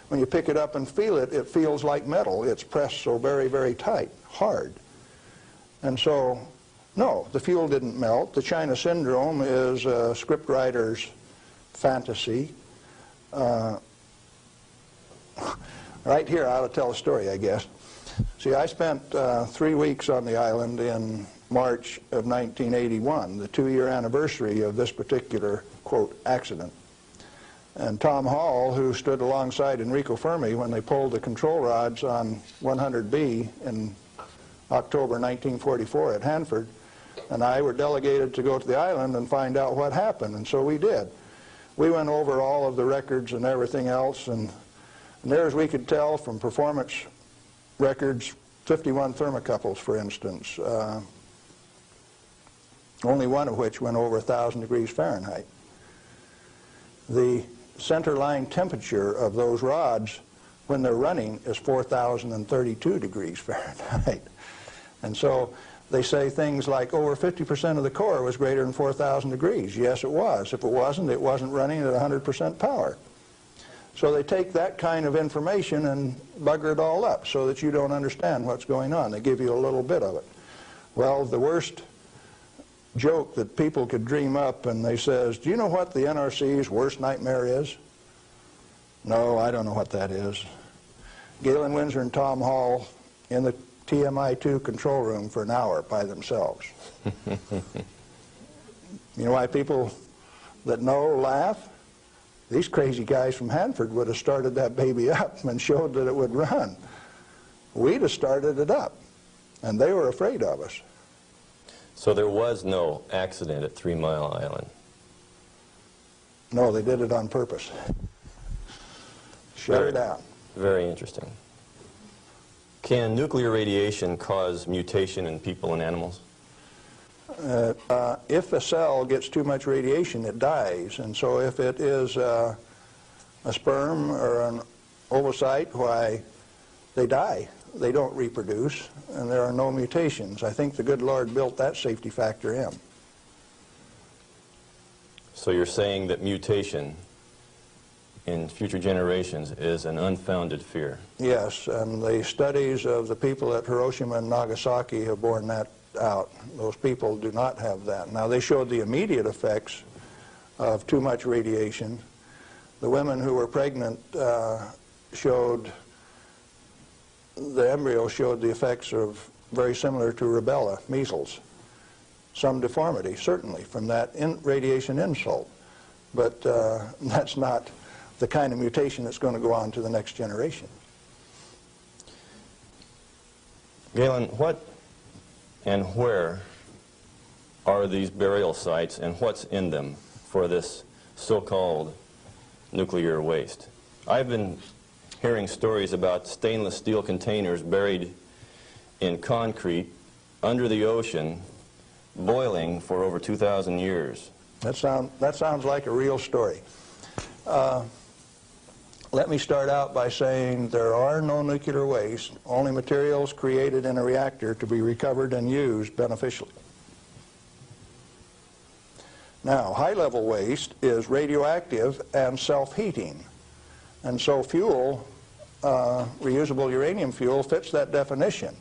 When you pick it up and feel it, it feels like metal. It's pressed so very, very tight, hard. And so, no, the fuel didn't melt. The China Syndrome is a scriptwriter's fantasy. Right here, I ought to tell a story, I guess. See, I spent 3 weeks on the island in March of 1981, the 2-year anniversary of this particular, quote, accident. And Tom Hall, who stood alongside Enrico Fermi when they pulled the control rods on 100B in October 1944 at Hanford, and I were delegated to go to the island and find out what happened, and so we did. We went over all of the records and everything else, and there, as we could tell from performance records, 51 thermocouples, for instance, only one of which went over 1,000 degrees Fahrenheit. The center line temperature of those rods when they're running is 4,032 degrees Fahrenheit. And so they say things like over 50% of the core was greater than 4,000 degrees. Yes, it was. If it wasn't running at 100% power. So they take that kind of information and bugger it all up so that you don't understand what's going on. They give you a little bit of it. Well, the worst joke that people could dream up, and they says, do you know what the NRC's worst nightmare is? No, I don't know what that is. Galen Winsor and Tom Hall in the TMI-2 control room for an hour by themselves. You know why people that know laugh? These crazy guys from Hanford would have started that baby up and showed that it would run. We'd have started it up, and they were afraid of us. So there was no accident at 3 Mile Island? No, they did it on purpose. Shut it down. Very interesting. Can nuclear radiation cause mutation in people and animals? If a cell gets too much radiation, it dies. And so if it is a sperm or an ovocyte, why, they die. They don't reproduce, and there are no mutations. I think the good Lord built that safety factor in. So you're saying that mutation in future generations is an unfounded fear? Yes, and the studies of the people at Hiroshima and Nagasaki have borne that out. Those people do not have that. Now, they showed the immediate effects of too much radiation. The women who were pregnant showed, the embryo showed the effects of very similar to rubella, measles. Some deformity, certainly, from that radiation insult. But that's not the kind of mutation that's going to go on to the next generation. Galen, what and where are these burial sites, and what's in them for this so-called nuclear waste? I've been hearing stories about stainless steel containers buried in concrete under the ocean, boiling for over 2,000 years. That sounds like a real story. Let me start out by saying there are no nuclear waste, only materials created in a reactor to be recovered and used beneficially. Now, high-level waste is radioactive and self-heating. And so fuel, reusable uranium fuel, fits that definition.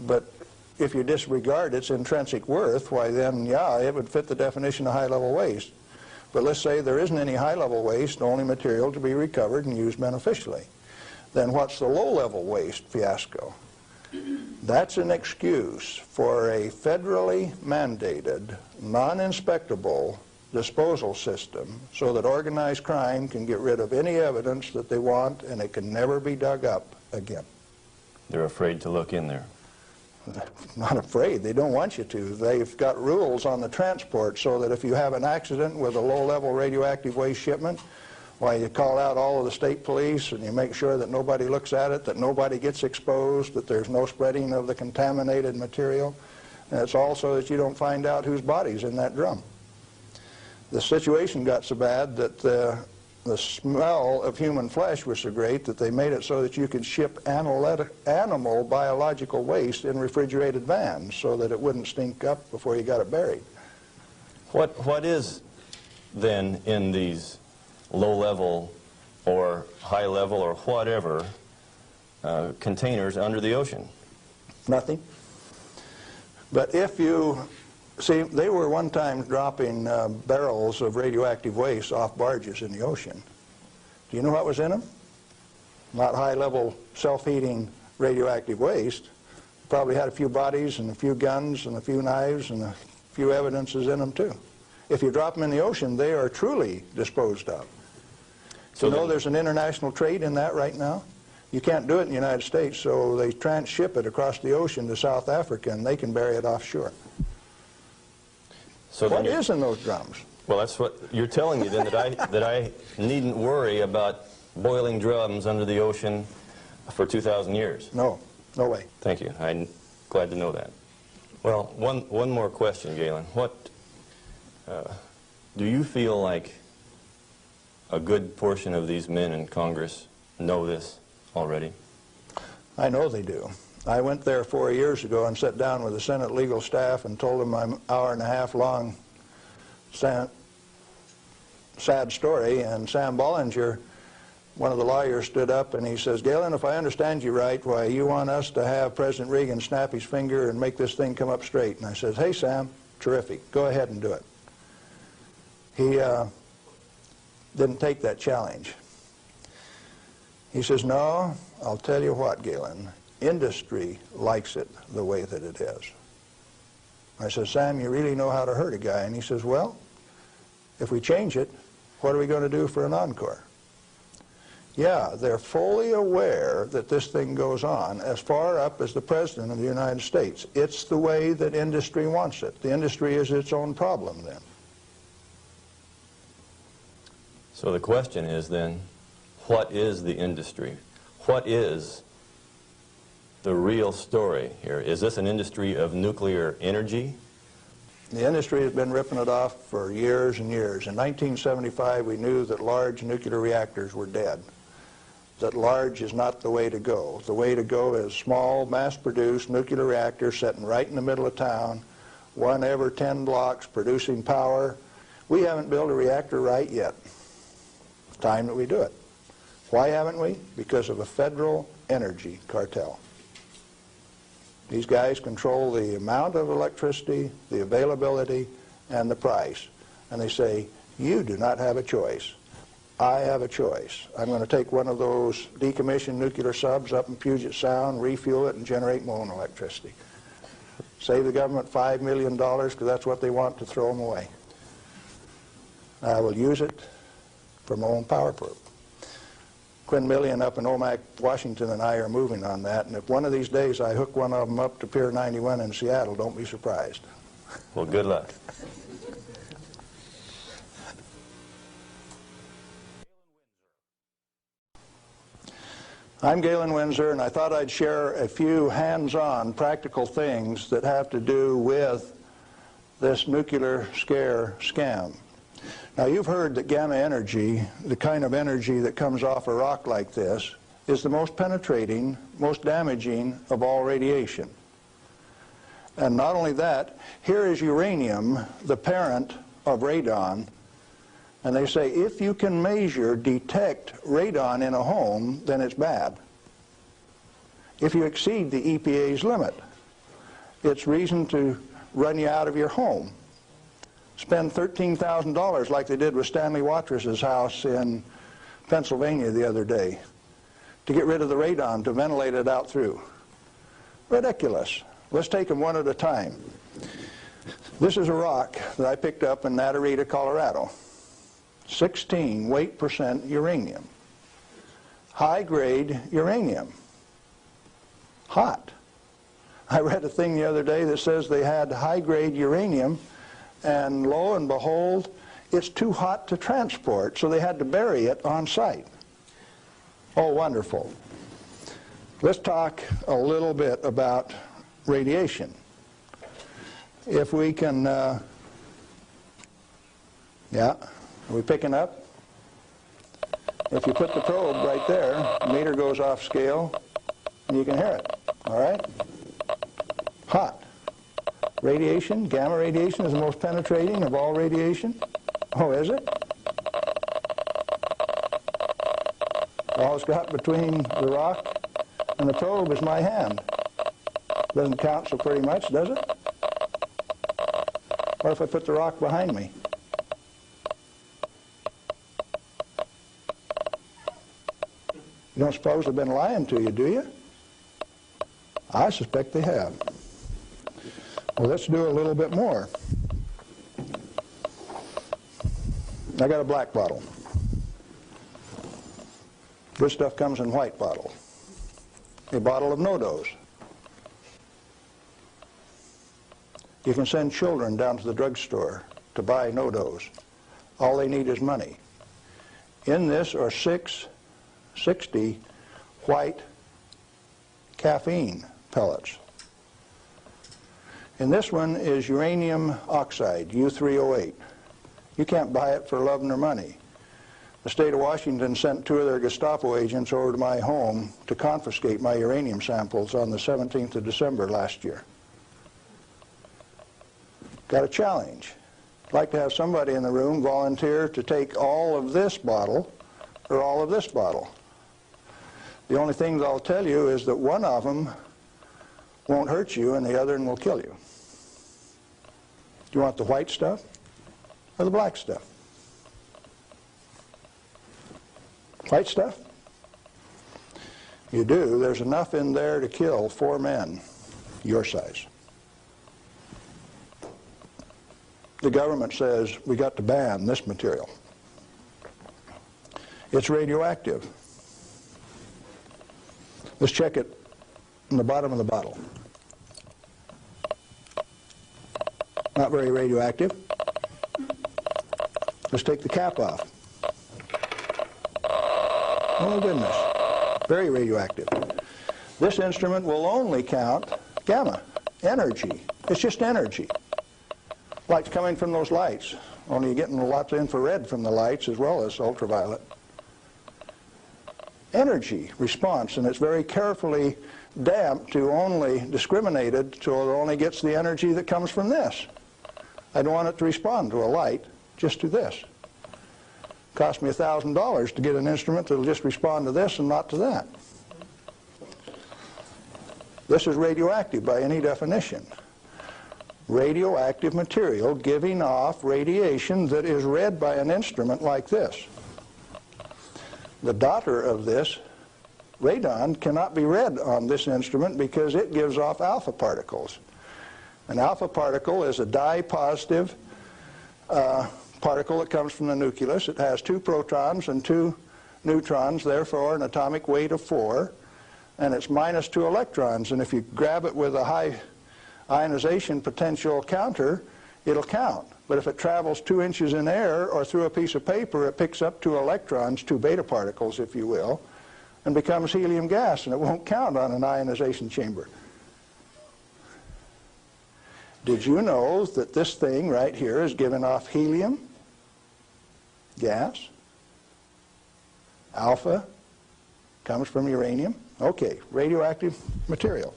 But if you disregard its intrinsic worth, why then, yeah, it would fit the definition of high-level waste. But let's say there isn't any high-level waste, only material to be recovered and used beneficially. Then what's the low-level waste fiasco? That's an excuse for a federally mandated, non-inspectable disposal system so that organized crime can get rid of any evidence that they want, and it can never be dug up again. They're afraid to look in there. Not afraid. They don't want you to. They've got rules on the transport so that if you have an accident with a low-level radioactive waste shipment, why, you call out all of the state police and you make sure that nobody looks at it, that nobody gets exposed, that there's no spreading of the contaminated material. And it's also that you don't find out whose body's in that drum. The situation got so bad that the smell of human flesh was so great that they made it so that you could ship animal biological waste in refrigerated vans so that it wouldn't stink up before you got it buried. What is then in these low-level or high-level or whatever containers under the ocean? Nothing. But if you see, they were one time dropping barrels of radioactive waste off barges in the ocean. Do you know what was in them? Not high-level self-heating radioactive waste. Probably had a few bodies and a few guns and a few knives and a few evidences in them too. If you drop them in the ocean, they are truly disposed of. So you know there's an international trade in that right now? You can't do it in the United States, so they transship it across the ocean to South Africa, and they can bury it offshore. So what is in those drums? Well, that's what you're telling me then, that I needn't worry about boiling drums under the ocean for 2,000 years. No, no way. Thank you. I'm glad to know that. Well, one more question, Galen. What do you feel like a good portion of these men in Congress know this already? I know they do. I went there 4 years ago and sat down with the Senate legal staff and told them my hour-and-a-half-long sad story, and Sam Bollinger one of the lawyers stood up and he says, Galen, if I understand you right, why you want us to have President Reagan snap his finger and make this thing come up straight. And I says, hey, Sam, terrific. Go ahead and do it. He didn't take that challenge. He says, no, I'll tell you what, Galen, industry likes it the way that it is. I said, Sam, you really know how to hurt a guy. And he says, well, if we change it, what are we going to do for an encore? Yeah, they're fully aware that this thing goes on as far up as the President of the United States. It's the way that industry wants it. The industry is its own problem then. So the question is then, what is the industry? What is the real story here? Is this an industry of nuclear energy? The industry has been ripping it off for years and years. In 1975, we knew that large nuclear reactors were dead, that large is not the way to go. The way to go is small, mass-produced nuclear reactors sitting right in the middle of town, one every 10 blocks, producing power. We haven't built a reactor right yet. It's time that we do it. Why haven't we? Because of a federal energy cartel. These guys control the amount of electricity, the availability, and the price. And they say, you do not have a choice. I have a choice. I'm going to take one of those decommissioned nuclear subs up in Puget Sound, refuel it, and generate my own electricity. Save the government $5 million because that's what they want to throw them away. I will use it for my own power plant. Quinn Millian up in Omak, Washington, and I are moving on that, and if one of these days I hook one of them up to Pier 91 in Seattle, don't be surprised. Well, good luck. I'm Galen Winsor, and I thought I'd share a few hands-on practical things that have to do with this nuclear scare scam. Now, you've heard that gamma energy, the kind of energy that comes off a rock like this, is the most penetrating, most damaging of all radiation. And not only that, here is uranium, the parent of radon, and they say if you can measure, detect radon in a home, then it's bad. If you exceed the EPA's limit, it's reason to run you out of your home. Spend $13,000 like they did with Stanley Watrous' house in Pennsylvania the other day to get rid of the radon, to ventilate it out through. Ridiculous. Let's take them one at a time. This is a rock that I picked up in Natarita, Colorado. 16 weight % uranium. High-grade uranium. Hot. I read a thing the other day that says they had high-grade uranium, and lo and behold, it's too hot to transport, so they had to bury it on site. Oh, wonderful. Let's talk a little bit about radiation. If we can, yeah, are we picking up? If you put the probe right there, the meter goes off scale, and you can hear it, all right? Hot. Radiation, gamma radiation is the most penetrating of all radiation. Oh, is it? All it's got between the rock and the probe is my hand. Doesn't count so pretty much, does it? What if I put the rock behind me? You don't suppose they've been lying to you, do you? I suspect they have. Well, let's do a little bit more. I got a black bottle. This stuff comes in white bottle. A bottle of no-dose. You can send children down to the drugstore to buy no-dose. All they need is money. In this are 660 white caffeine pellets. And this one is uranium oxide, U3O8. You can't buy it for love nor money. The state of Washington sent 2 of their Gestapo agents over to my home to confiscate my uranium samples on the 17th of December last year. Got a challenge. I'd like to have somebody in the room volunteer to take all of this bottle or all of this bottle. The only things I'll tell you is that one of them won't hurt you and the other one will kill you. Do you want the white stuff or the black stuff? White stuff? You do. There's enough in there to kill 4 men your size. The government says we got to ban this material. It's radioactive. Let's check it in the bottom of the bottle. Not very radioactive. Let's take the cap off. Oh goodness, very radioactive. This instrument will only count gamma, energy. It's just energy. Light's coming from those lights, only you're getting lots of infrared from the lights as well as ultraviolet. Energy response, and it's very carefully damped to only discriminated so it only gets the energy that comes from this. I don't want it to respond to a light, just to this. It cost me $1,000 to get an instrument that will just respond to this and not to that. This is radioactive by any definition. Radioactive material giving off radiation that is read by an instrument like this. The daughter of this, radon, cannot be read on this instrument because it gives off alpha particles. An alpha particle is a dye-positive particle that comes from the nucleus. It has 2 protons and 2 neutrons, therefore an atomic weight of 4, and it's minus 2 electrons. And if you grab it with a high ionization potential counter, it'll count. But if it travels 2 inches in air or through a piece of paper, it picks up 2 electrons, 2 beta particles, if you will, and becomes helium gas, and it won't count on an ionization chamber. Did you know that this thing right here is giving off helium gas? Alpha comes from uranium. Okay, radioactive material.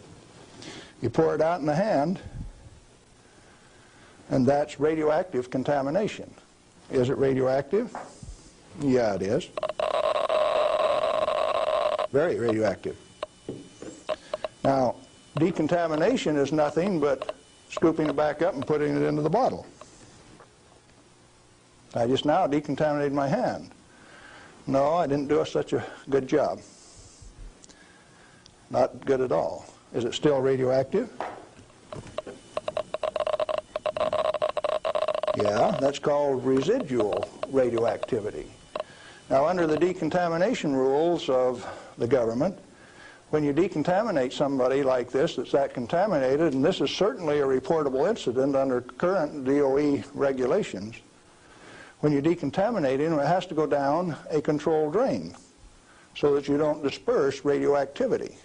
You pour it out in the hand, and that's radioactive contamination. Is it radioactive? Yeah, it is. Very radioactive. Now, decontamination is nothing but scooping it back up and putting it into the bottle. I just now decontaminated my hand. No, I didn't do such a good job. Not good at all. Is it still radioactive? Yeah, that's called residual radioactivity. Now, under the decontamination rules of the government, when you decontaminate somebody like this that's that contaminated, and this is certainly a reportable incident under current DOE regulations, when you decontaminate him, it has to go down a controlled drain so that you don't disperse radioactivity.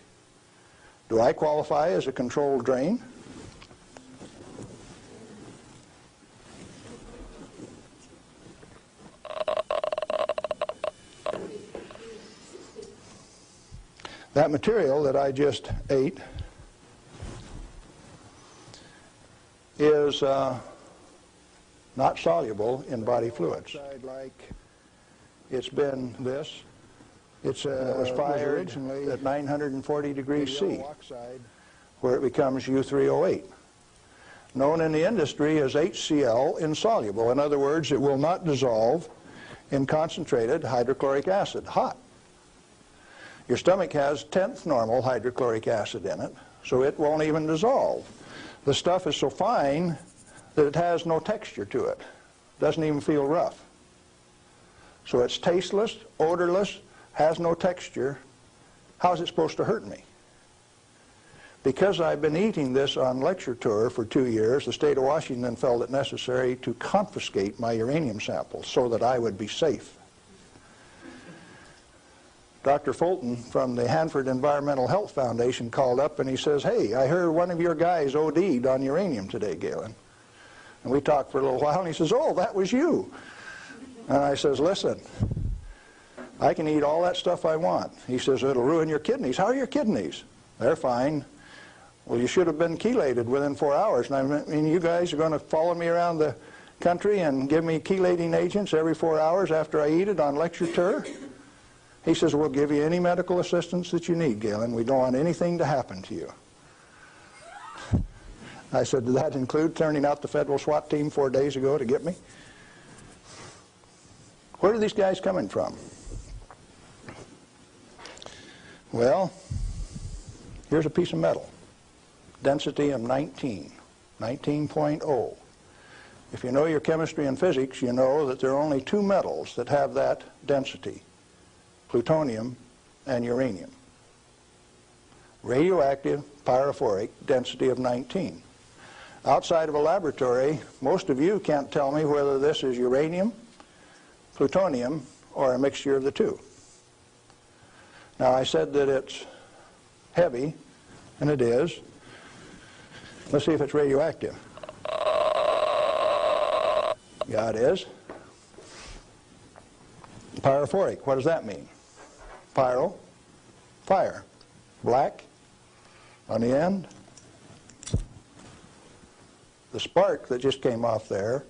Do I qualify as a controlled drain? That material that I just ate is not soluble in body fluids. Like it's been this. It was fired originally at 940 degrees C, where it becomes U3O8. Known in the industry as HCl insoluble. In other words, it will not dissolve in concentrated hydrochloric acid, hot. Your stomach has 10th normal hydrochloric acid in it, so it won't even dissolve. The stuff is so fine that it has no texture to it. Doesn't even feel rough. So it's tasteless, odorless, has no texture. How is it supposed to hurt me? Because I've been eating this on lecture tour for 2 years, the state of Washington felt it necessary to confiscate my uranium samples so that I would be safe. Dr. Fulton from the Hanford Environmental Health Foundation called up and he says, "Hey, I heard one of your guys OD'd on uranium today, Galen." And we talked for a little while and he says, "Oh, that was you." And I says, "Listen, I can eat all that stuff I want." He says, "It'll ruin your kidneys." "How are your kidneys?" "They're fine." "Well, you should have been chelated within 4 hours. And I mean, you guys are going to follow me around the country and give me chelating agents every 4 hours after I eat it on lecture tour?" He says, we'll give you any medical assistance that you need, Galen. We don't want anything to happen to you. I said, did that include turning out the federal SWAT team 4 days ago to get me? Where are these guys coming from? Well, here's a piece of metal. Density of 19.0. If you know your chemistry and physics, you know that there are only two metals that have that density: plutonium and uranium. Radioactive, pyrophoric, density of 19. Outside of a laboratory, most of you can't tell me whether this is uranium, plutonium, or a mixture of the two. Now, I said that it's heavy, and it is. Let's see if it's radioactive. Yeah, it is. Pyrophoric, what does that mean? Pyro, fire. Black on the end. The spark that just came off there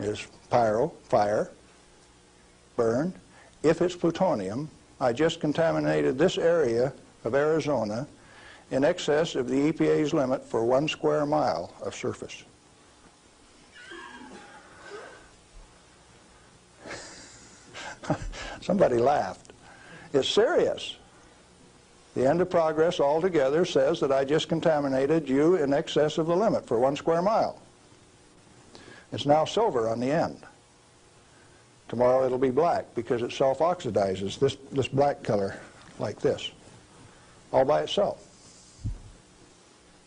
is pyro, fire, burn. If it's plutonium, I just contaminated this area of Arizona in excess of the EPA's limit for 1 square mile of surface. Somebody laughed. It's serious. The end of progress altogether says that I just contaminated you in excess of the limit for 1 square mile. It's now silver on the end. Tomorrow it'll be black because it self-oxidizes, this black color like this, all by itself.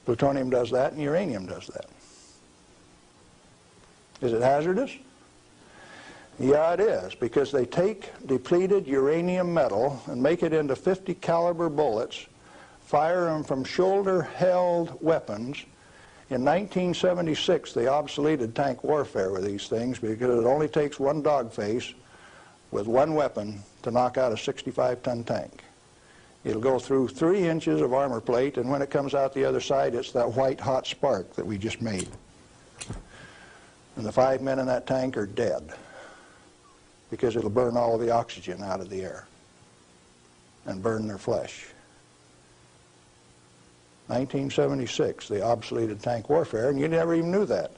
Plutonium does that and uranium does that. Is it hazardous? Yeah, it is, because they take depleted uranium metal and make it into 50 caliber bullets, fire them from shoulder-held weapons. In 1976, they obsoleted tank warfare with these things because it only takes one dog face with one weapon to knock out a 65-ton tank. It'll go through 3 inches of armor plate, and when it comes out the other side, it's that white hot spark that we just made. And the 5 men in that tank are dead, because it'll burn all of the oxygen out of the air and burn their flesh. 1976, they obsoleted tank warfare, and you never even knew that.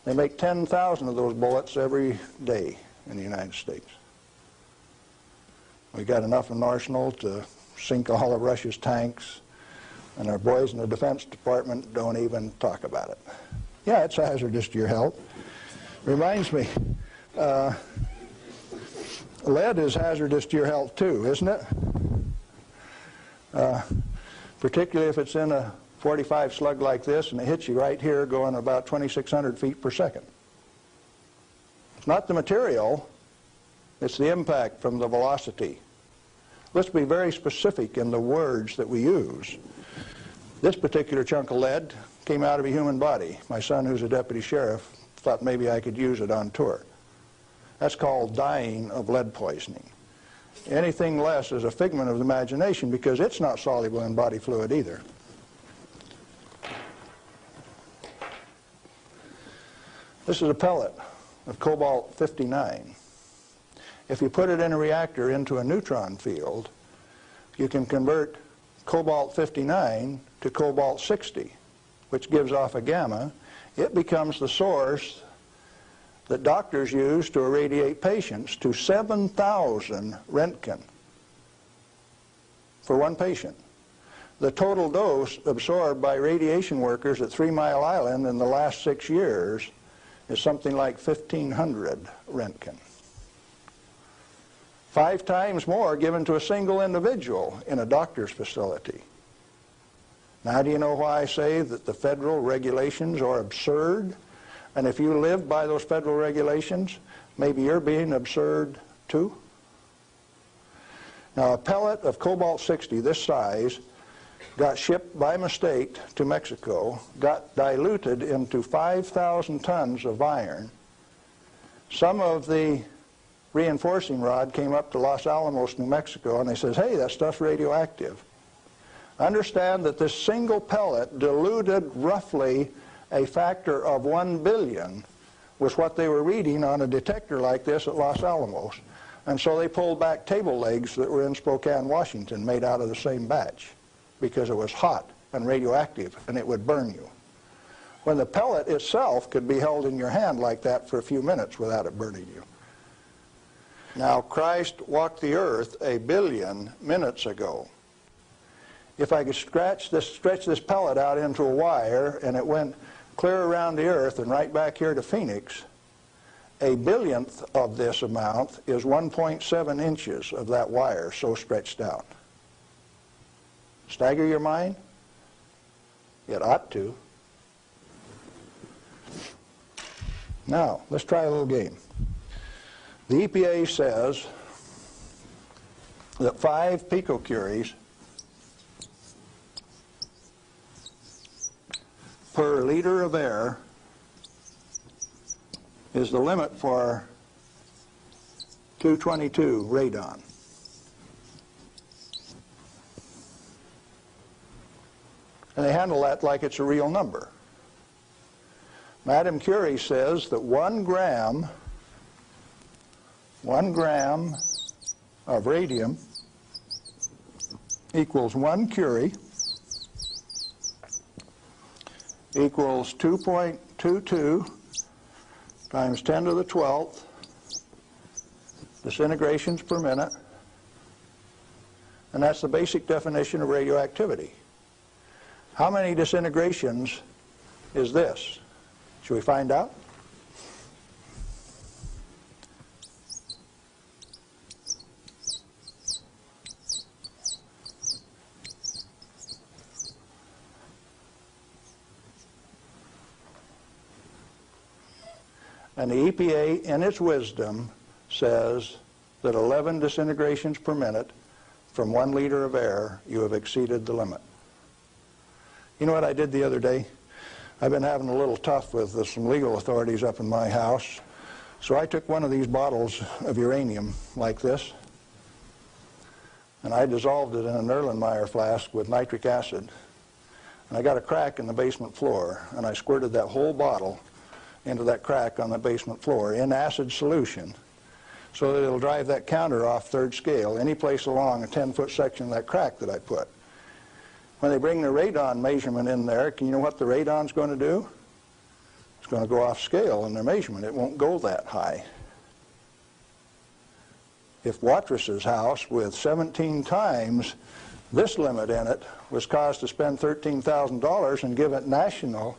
They make 10,000 of those bullets every day in the United States. We got enough in arsenal to sink all of Russia's tanks, and our boys in the Defense Department don't even talk about it. Yeah, it's hazardous to your health. Reminds me, lead is hazardous to your health too, isn't it? Particularly if it's in a 45 slug like this and it hits you right here going about 2,600 feet per second. It's not the material, it's the impact from the velocity. Let's be very specific in the words that we use. This particular chunk of lead came out of a human body. My son, who's a deputy sheriff, thought maybe I could use it on tour. That's called dying of lead poisoning. Anything less is a figment of the imagination because it's not soluble in body fluid either. This is a pellet of cobalt-59. If you put it in a reactor into a neutron field, you can convert cobalt-59 to cobalt-60, which gives off a gamma. It becomes the source that doctors use to irradiate patients to 7,000 Roentgen for one patient. The total dose absorbed by radiation workers at 3 Mile Island in the last 6 years is something like 1,500 Roentgen. 5 times more given to a single individual in a doctor's facility. Now, do you know why I say that the federal regulations are absurd? And if you live by those federal regulations, maybe you're being absurd too? Now, a pellet of cobalt-60 this size got shipped by mistake to Mexico, got diluted into 5,000 tons of iron. Some of the reinforcing rod came up to Los Alamos, New Mexico, and they says, hey, that stuff's radioactive. Understand that this single pellet diluted roughly a factor of 1 billion was what they were reading on a detector like this at Los Alamos. And so they pulled back table legs that were in Spokane, Washington, made out of the same batch, because it was hot and radioactive and it would burn you. When the pellet itself could be held in your hand like that for a few minutes without it burning you. Now, Christ walked the earth 1 billion minutes ago. If I could stretch this pellet out into a wire and it went clear around the earth and right back here to Phoenix, 1 billionth of this amount is 1.7 inches of that wire so stretched out. Stagger your mind? It ought to. Now, let's try a little game. The EPA says that 5 picocuries per liter of air is the limit for 222 radon. And they handle that like it's a real number. Madame Curie says that 1 gram of radium equals 1 curie equals 2.22 times 10 to the 12th disintegrations per minute, and that's the basic definition of radioactivity. How many disintegrations is this? Should we find out? And the EPA, in its wisdom, says that 11 disintegrations per minute from 1 liter of air, you have exceeded the limit. You know what I did the other day? I've been having a little tough with some legal authorities up in my house. So I took one of these bottles of uranium like this, and I dissolved it in an Erlenmeyer flask with nitric acid. And I got a crack in the basement floor, and I squirted that whole bottle into that crack on the basement floor in acid solution so that it'll drive that counter off 3rd scale any place along a 10-foot section of that crack that I put. When they bring the radon measurement in there, you know what the radon's going to do? It's going to go off scale in their measurement. It won't go that high. If Watrous' house with 17 times this limit in it was caused to spend $13,000 and give it national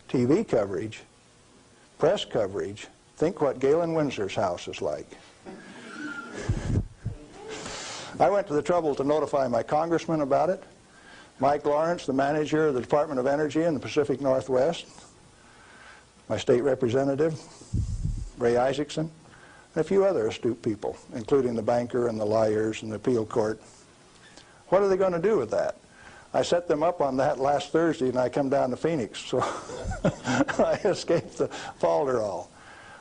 TV coverage, press coverage, think what Galen Winsor's house is like. I went to the trouble to notify my congressman about it, Mike Lawrence, the manager of the Department of Energy in the Pacific Northwest, my state representative, Ray Isaacson, and a few other astute people, including the banker and the lawyers and the appeal court. What are they going to do with that? I set them up on that last Thursday, and I come down to Phoenix, so I escaped the falderall.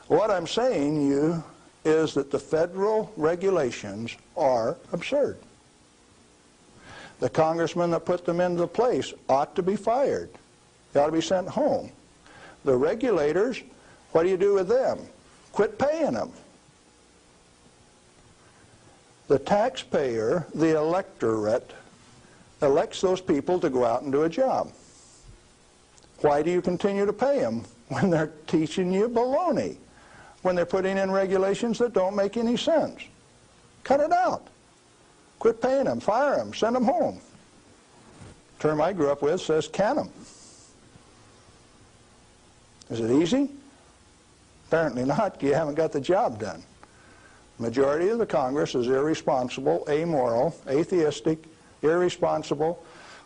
What I'm saying to you is that the federal regulations are absurd. The congressman that put them into place ought to be fired. They ought to be sent home. The regulators, what do you do with them? Quit paying them. The taxpayer, the electorate, elects those people to go out and do a job. Why do you continue to pay them when they're teaching you baloney? When they're putting in regulations that don't make any sense? Cut it out. Quit paying them, fire them, send them home. The term I grew up with says can them. Is it easy? Apparently not. You haven't got the job done. The majority of the Congress is irresponsible, amoral, atheistic, irresponsible.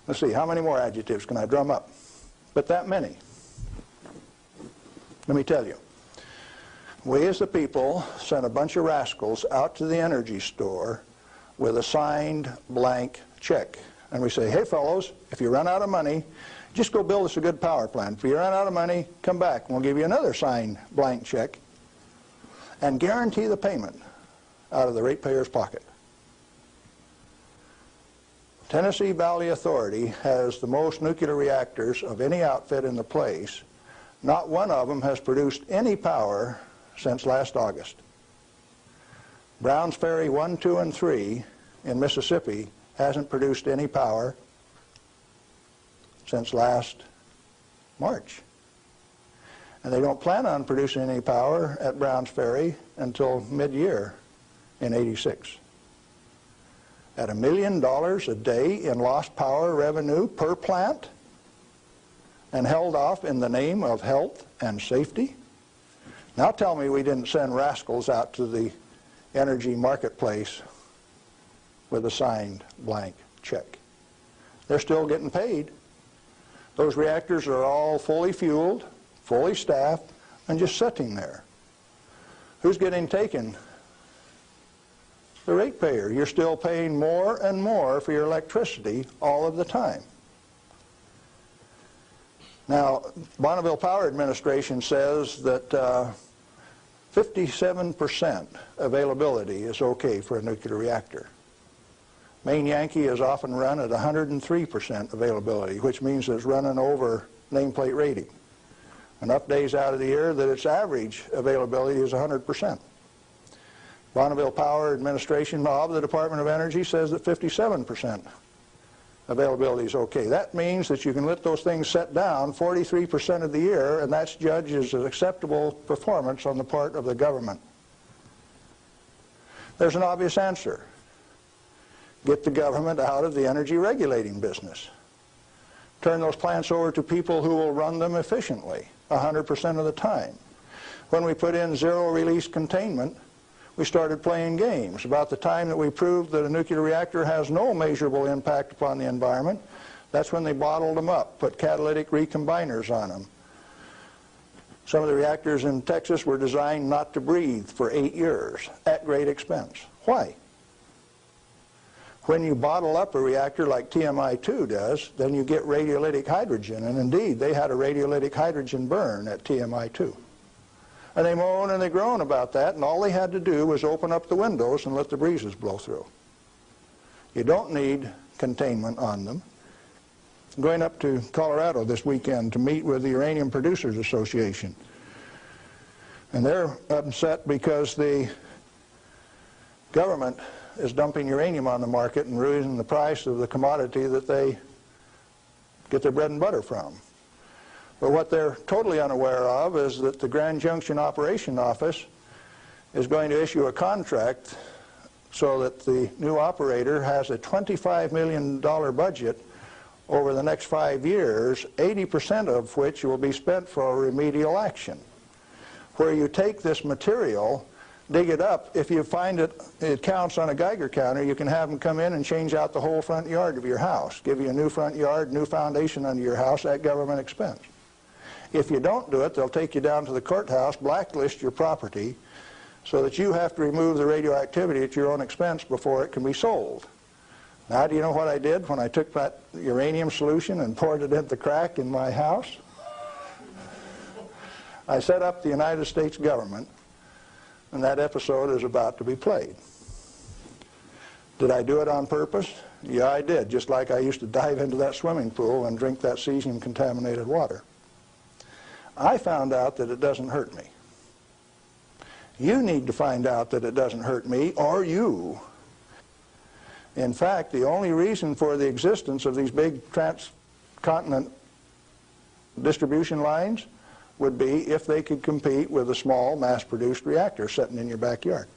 Let's see, how many more adjectives can I drum up? But that many. Let me tell you. We as the people sent a bunch of rascals out to the energy store with a signed blank check. And we say, hey fellows, if you run out of money, just go build us a good power plant. If you run out of money, come back and we'll give you another signed blank check and guarantee the payment out of the ratepayer's pocket. Tennessee Valley Authority has the most nuclear reactors of any outfit in the place. Not one of them has produced any power since last August. Browns Ferry 1, 2, and 3 in Mississippi hasn't produced any power since last March. And they don't plan on producing any power at Browns Ferry until mid-year in '86. At $1 million a day in lost power revenue per plant, and held off in the name of health and safety? Now tell me we didn't send rascals out to the energy marketplace with a signed blank check. They're still getting paid. Those reactors are all fully fueled, fully staffed, and just sitting there. Who's getting taken? The ratepayer. You're still paying more and more for your electricity all of the time. Now, Bonneville Power Administration says that 57% availability is okay for a nuclear reactor. Maine Yankee is often run at 103% availability, which means it's running over nameplate rating. Enough days out of the year that its average availability is 100%. Bonneville Power Administration of the Department of Energy says that 57% availability is okay. That means that you can let those things set down 43% of the year, and that's judged as an acceptable performance on the part of the government. There's an obvious answer. Get the government out of the energy regulating business. Turn those plants over to people who will run them efficiently 100% of the time. When we put in zero-release containment, we started playing games. About the time that we proved that a nuclear reactor has no measurable impact upon the environment, that's when they bottled them up, put catalytic recombiners on them. Some of the reactors in Texas were designed not to breathe for 8 years at great expense. Why? When you bottle up a reactor like TMI-2 does, then you get radiolytic hydrogen, and indeed they had a radiolytic hydrogen burn at TMI-2. And they moan and they groan about that, and all they had to do was open up the windows and let the breezes blow through. You don't need containment on them. I'm going up to Colorado this weekend to meet with the Uranium Producers Association. And they're upset because the government is dumping uranium on the market and raising the price of the commodity that they get their bread and butter from. But what they're totally unaware of is that the Grand Junction Operation Office is going to issue a contract so that the new operator has a $25 million budget over the next 5 years, 80% of which will be spent for remedial action, where you take this material, dig it up. If you find it counts on a Geiger counter, you can have them come in and change out the whole front yard of your house, give you a new front yard, new foundation under your house at government expense. If you don't do it, they'll take you down to the courthouse, blacklist your property, so that you have to remove the radioactivity at your own expense before it can be sold. Now, do you know what I did when I took that uranium solution and poured it into the crack in my house? I set up the United States government, and that episode is about to be played. Did I do it on purpose? Yeah, I did, just like I used to dive into that swimming pool and drink that cesium-contaminated water. I found out that it doesn't hurt me. You need to find out that it doesn't hurt me, or you. In fact, the only reason for the existence of these big transcontinent distribution lines would be if they could compete with a small mass-produced reactor sitting in your backyard.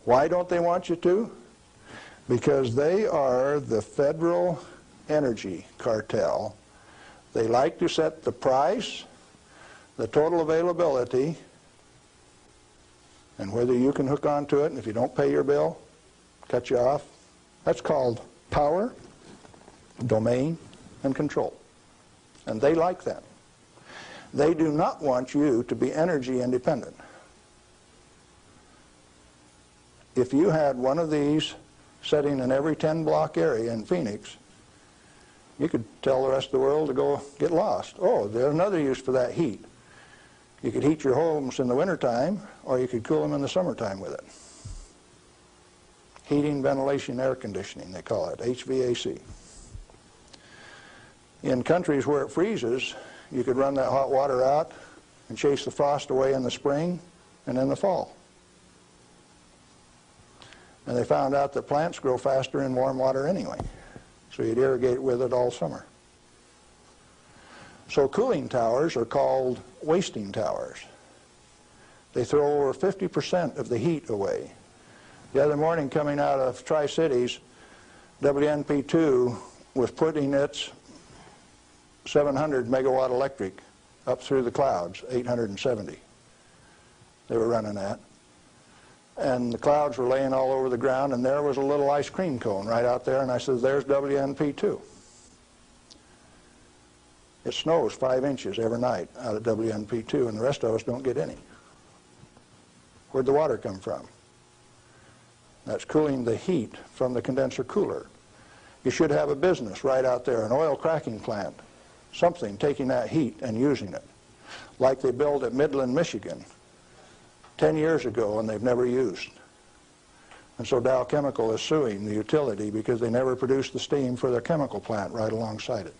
Why don't they want you to? Because they are the federal energy cartel. They like to set the price, the total availability, and whether you can hook onto it, and if you don't pay your bill, cut you off. That's called power, domain, and control. And they like that. They do not want you to be energy independent. If you had one of these sitting in every 10-block area in Phoenix, you could tell the rest of the world to go get lost. Oh, there's another use for that heat. You could heat your homes in the wintertime, or you could cool them in the summertime with it. Heating, ventilation, air conditioning, they call it, HVAC. In countries where it freezes, you could run that hot water out and chase the frost away in the spring and in the fall. And they found out that plants grow faster in warm water anyway. So you'd irrigate with it all summer. So cooling towers are called wasting towers. They throw over 50% of the heat away. The other morning coming out of Tri-Cities, WNP2 was putting its 700 megawatt electric up through the clouds, 870 they were running at. And the clouds were laying all over the ground, and there was a little ice cream cone right out there, and I said, there's WNP2. It snows 5 inches every night out of WNP2, and the rest of us don't get any. Where'd the water come from? That's cooling the heat from the condenser cooler. You should have a business right out there, an oil cracking plant, something taking that heat and using it, like they built at Midland, Michigan, 10 years ago, and they've never used. And so Dow Chemical is suing the utility because they never produced the steam for their chemical plant right alongside it.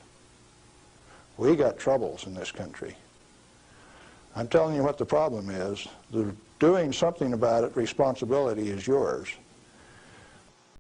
We got troubles in this country. I'm telling you what the problem is. Doing something about it, responsibility is yours.